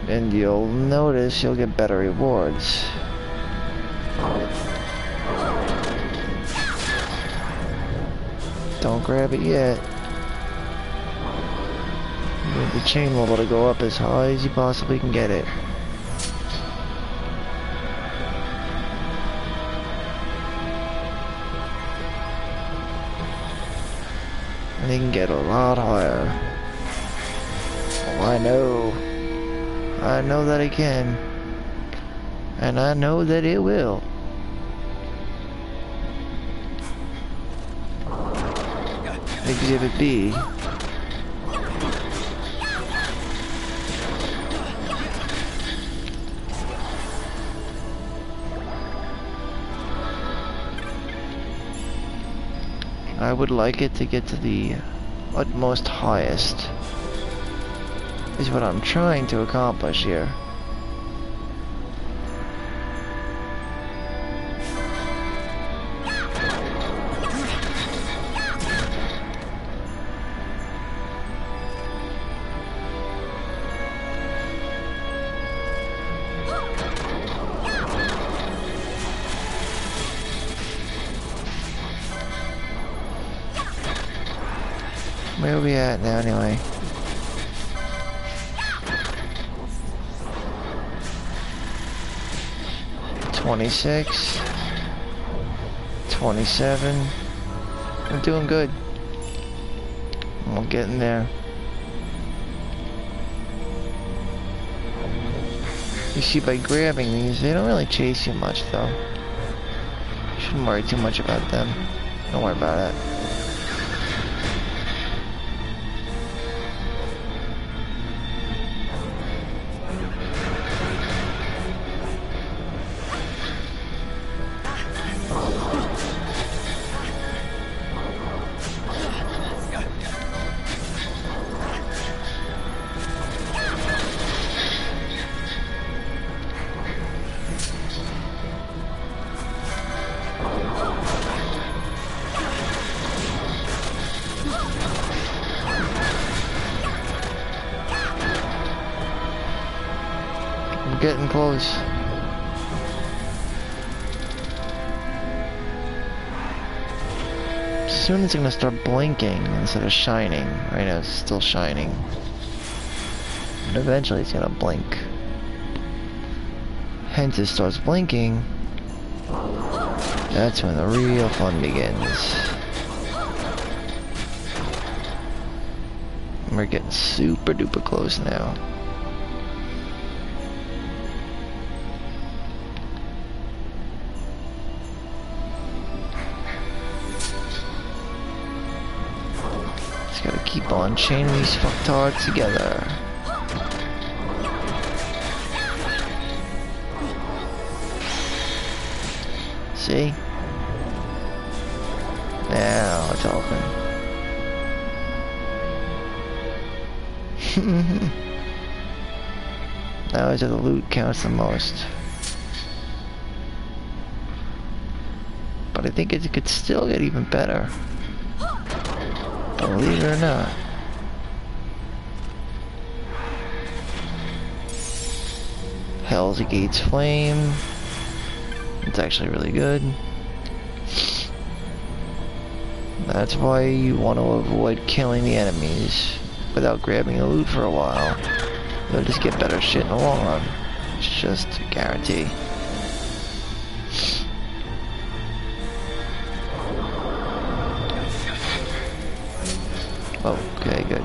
And you'll notice you'll get better rewards. Don't grab it yet. You need the chain level to go up as high as you possibly can get it. And you can get a lot higher. Oh, I know. I know that it can. And I know that it will. Exhibit B. I would like it to get to the utmost highest. Is what I'm trying to accomplish here. Where are we at now anyway? $26, $27. We're doing good. We're getting there. You see, by grabbing these, they don't really chase you much, though. Shouldn't worry too much about them. Don't worry about it. Getting close. Soon it's gonna start blinking instead of shining. Right now it's still shining. But eventually it's gonna blink. Hence it starts blinking. That's when the real fun begins. We're getting super duper close now. Gotta keep on chaining these fucktards together. See? Now we're talking. Now is where the loot counts the most. But I think it could still get even better. Believe it or not. Hell's Gate's Flame. It's actually really good. That's why you want to avoid killing the enemies without grabbing the loot for a while. You'll just get better shit in the long run. It's just a guarantee. Okay, good.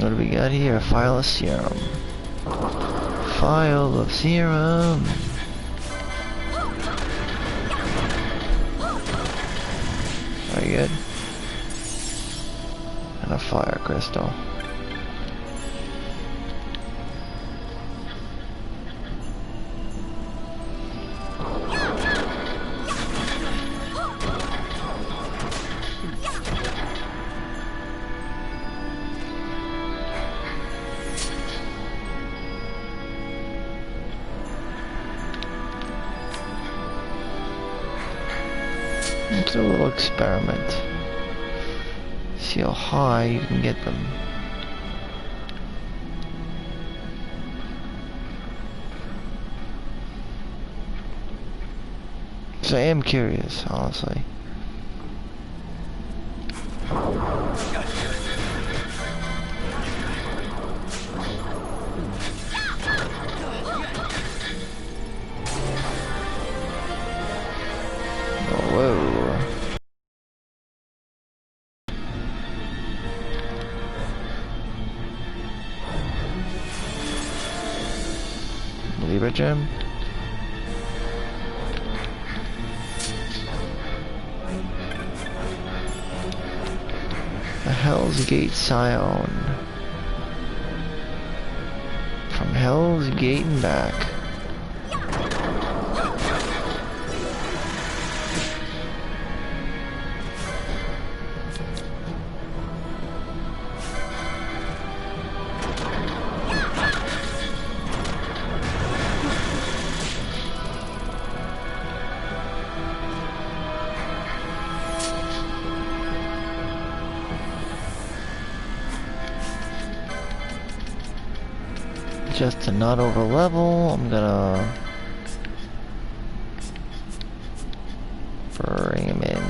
What do we got here? A phial of serum. Phial of serum. Very good. And a fire crystal. It's a little experiment. See how high you can get them. So I am curious, honestly. Whoa. Libra gem. A Hell's Gate Scion. From Hell's Gate and back. Just to not over level, I'm gonna bring him in.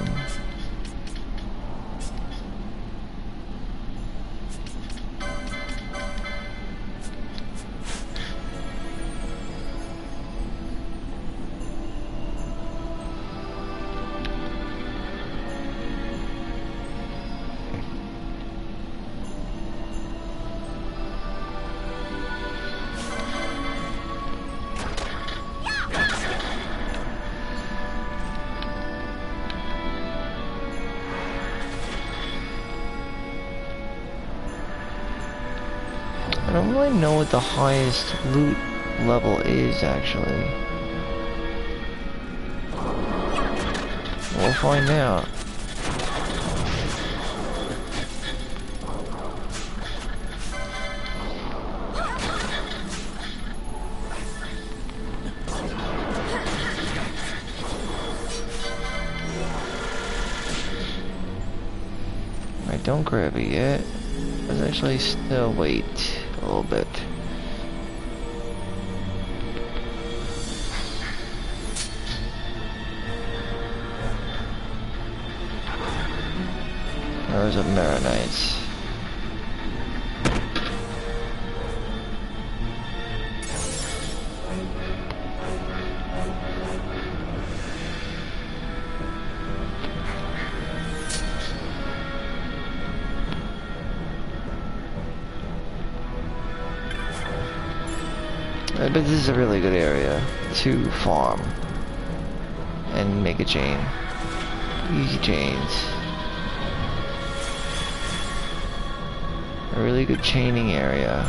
I don't really know what the highest loot level is, actually. We'll find out. I don't grab it yet. Let's actually still wait a little bit. There's a Maronites. But this is a really good area to farm and make a chain. Easy chains. A really good chaining area.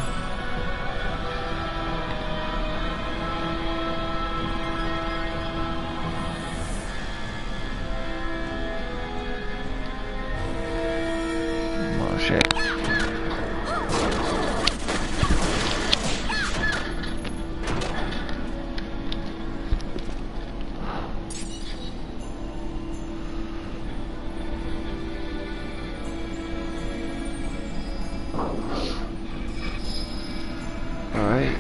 Oh shit. Alright.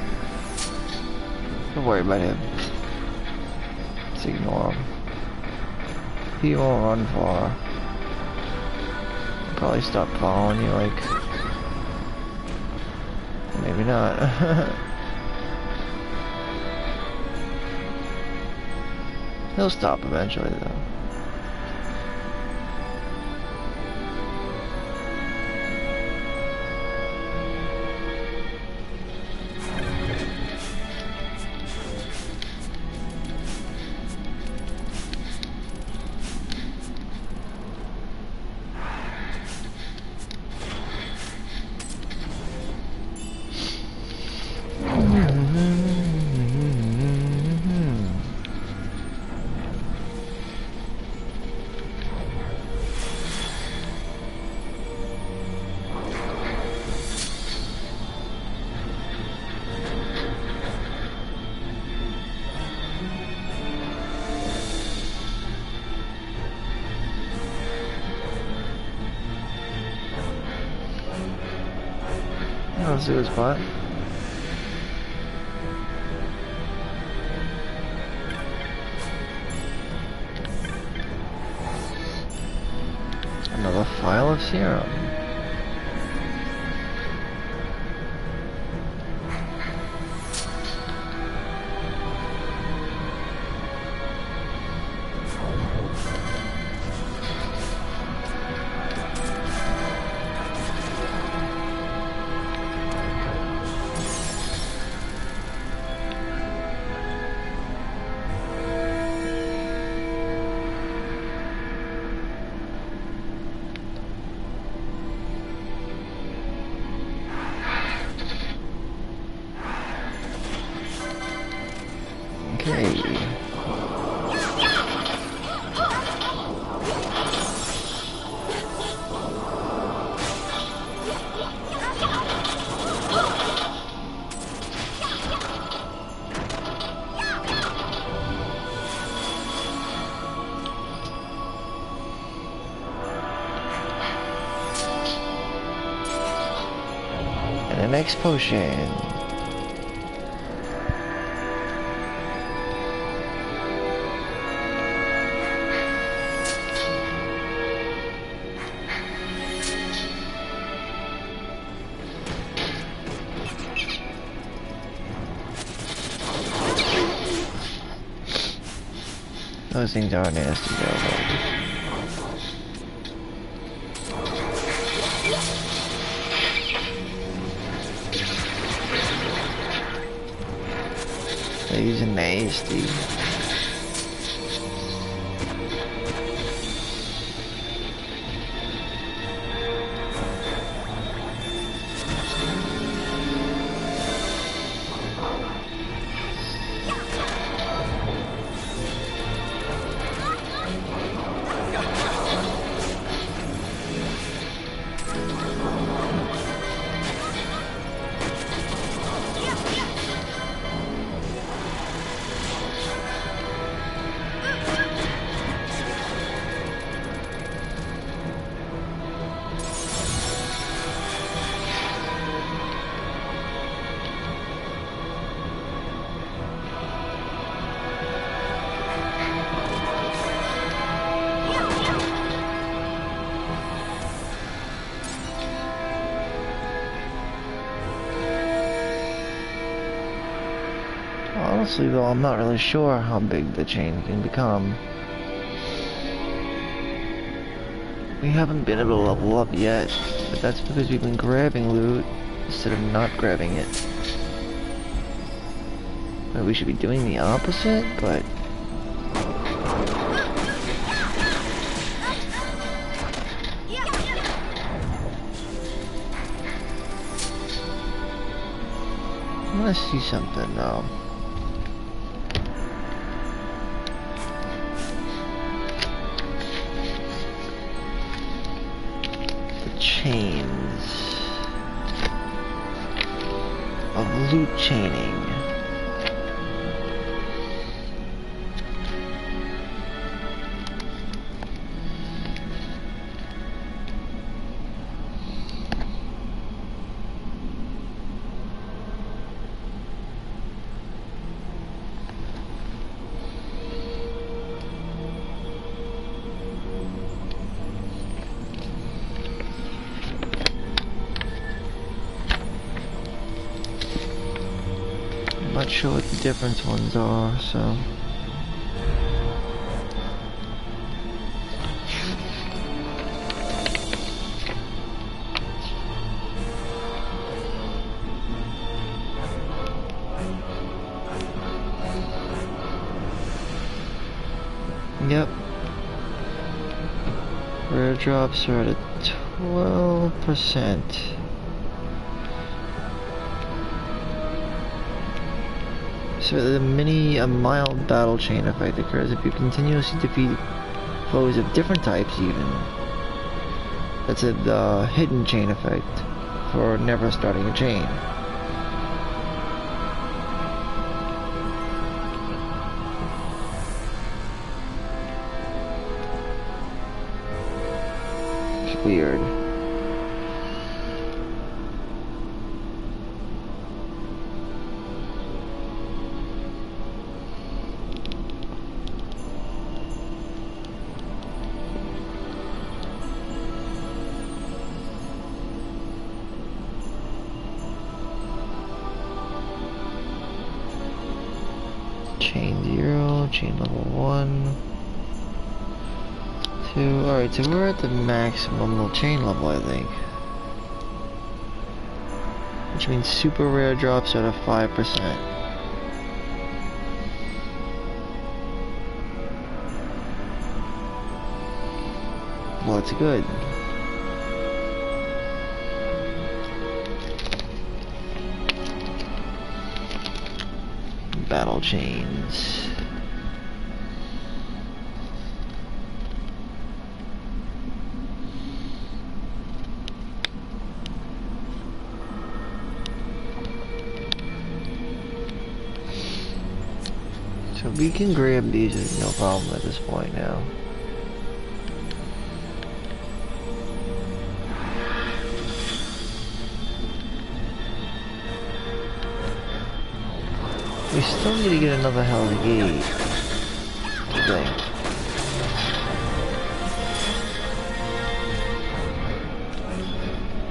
Don't worry about him. Just ignore him. He won't run far. He'll probably stop following you, like... Maybe not. He'll stop eventually, though. Let's do a spot. Another file of serum. Okay. And the next potion. Those things are nasty though. These are nasty. Honestly though, I'm not really sure how big the chain can become. We haven't been able to level up yet, but that's because we've been grabbing loot instead of not grabbing it. Well, we should be doing the opposite, but... I want to see something though. Chains of loot chaining. Not sure what the different ones are, so... Yep. Rare drops are at 12%. So a mild battle chain effect occurs if you continuously defeat foes of different types even. That's the hidden chain effect for never starting a chain. It's weird. Chain 0, chain level 1, 2. Alright, so we're at the maximum chain level, I think. Which means super rare drops out of 5%. Well, it's good. Battle chains. So we can grab these with no problem at this point now. We still need to get another Hell's Gate thing.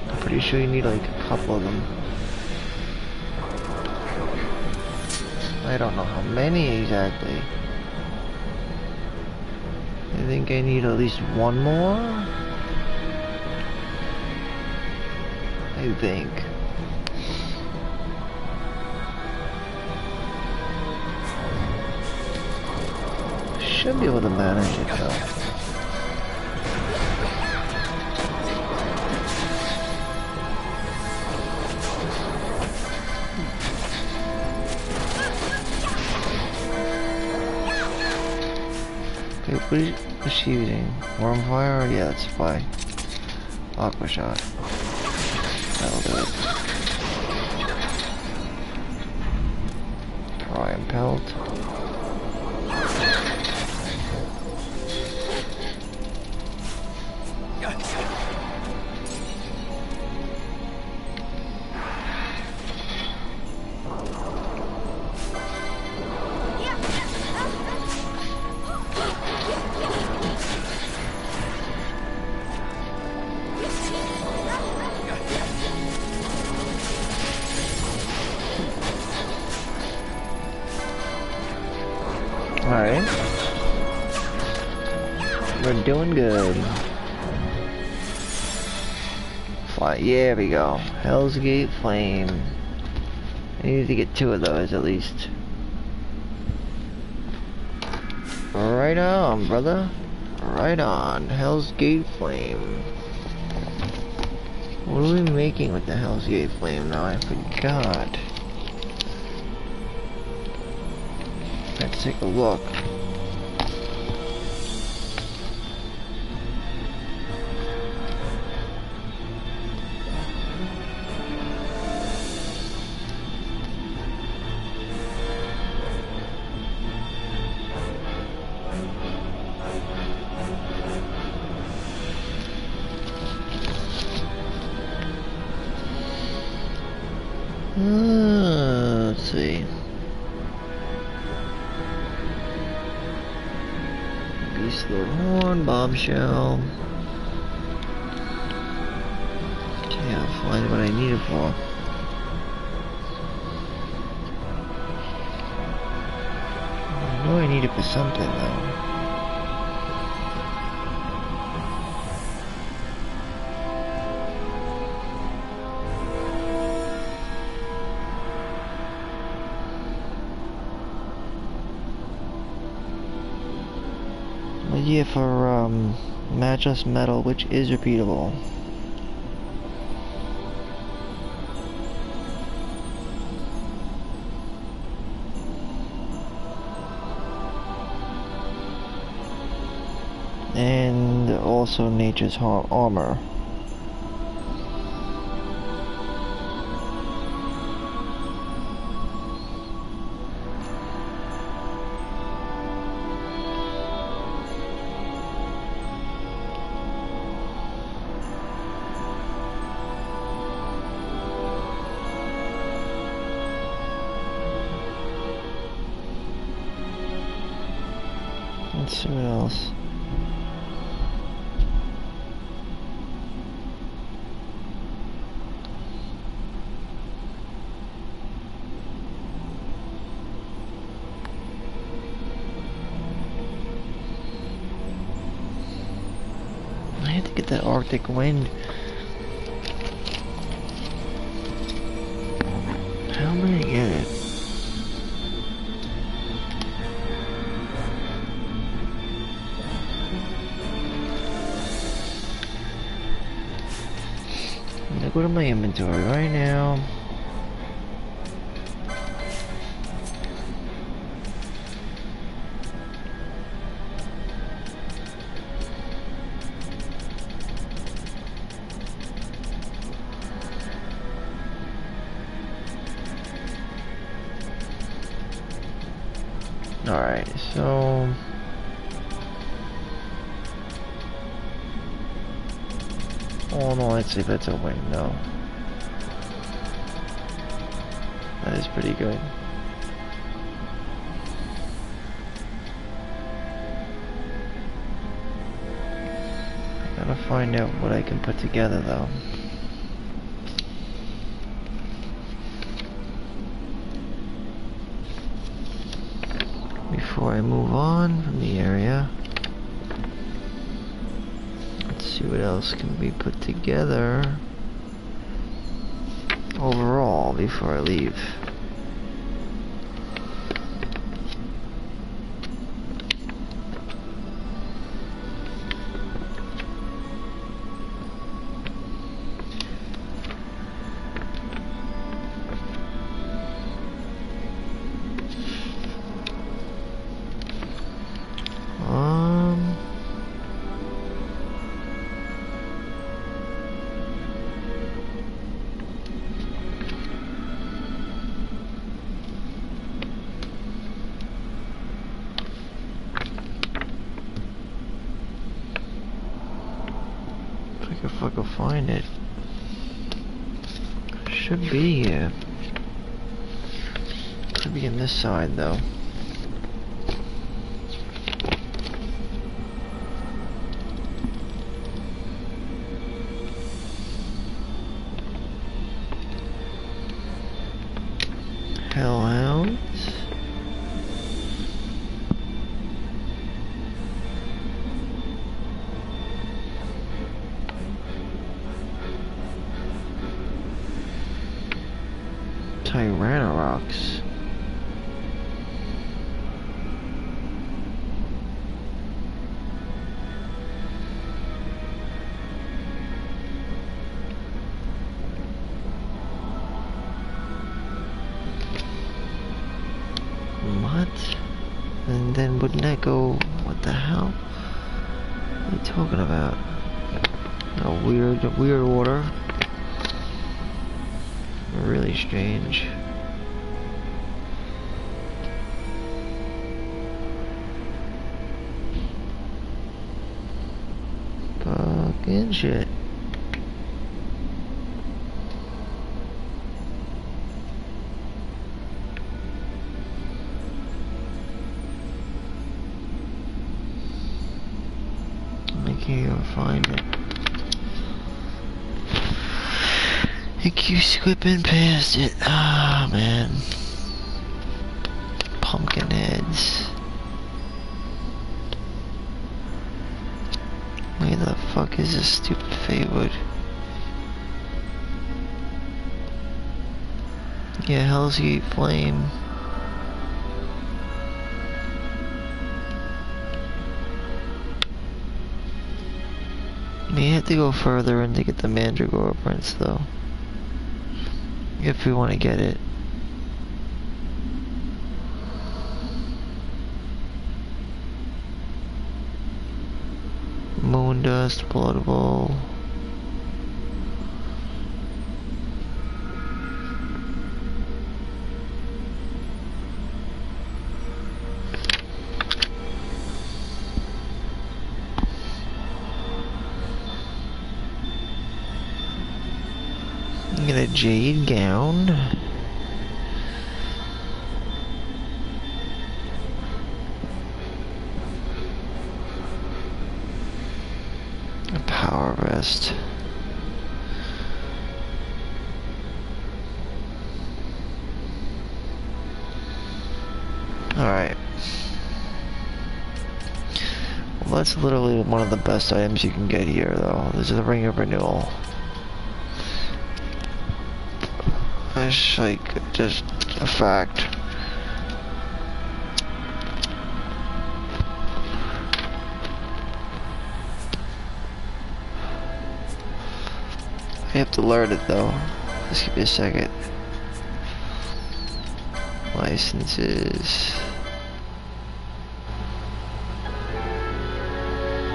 I'm pretty sure you need like a couple of them. I don't know how many exactly. I think I need at least one more. I think. Should be able to manage it though. Okay, what is she using? Wormfire? Yeah, that's fine. Aqua shot. That'll do it. Prime pelt. Alright. We're doing good. Yeah, we go. Hell's Gate Flame. I need to get 2 of those at least. Right on, brother. Right on. Hell's Gate Flame. What are we making with the Hell's Gate Flame now? I forgot. Let's take a look. Let's see. Beast of the Horn, Bombshell. Okay, I'll find what I need it for. I know I need it for something though. Yeah, for matchless metal, which is repeatable. And also nature's armor. Let's see what else. get that Arctic wind. How am I gonna get it? I'm gonna go to my inventory right now. Alright, so... Oh no, let's see if that's a win. No. That is pretty good. I gotta find out what I can put together though. Before I move on from the area, let's see what else can be put together overall before I leave. If I can find it. Should be here. Should be in this side though. Hellhounds. Tyrannosaurus. What? And then wouldn't that go? What the hell? What are you talking about? A weird order. Really strange. Fucking shit. I can't even find it. It keeps slipping past it. Ah, man. Pumpkin heads. Where the fuck is this stupid Feywood? Yeah, Hell's Gate Flame. We have to go further in to get the Mandragora Prince, though. If we want to get it. Moondust, Blood Bowl. Get a jade gown. A power vest. Alright. That's literally one of the best items you can get here, though. This is the Ring of Renewal. It's like, just a fact. I have to learn it, though. Just give me a second. Licenses.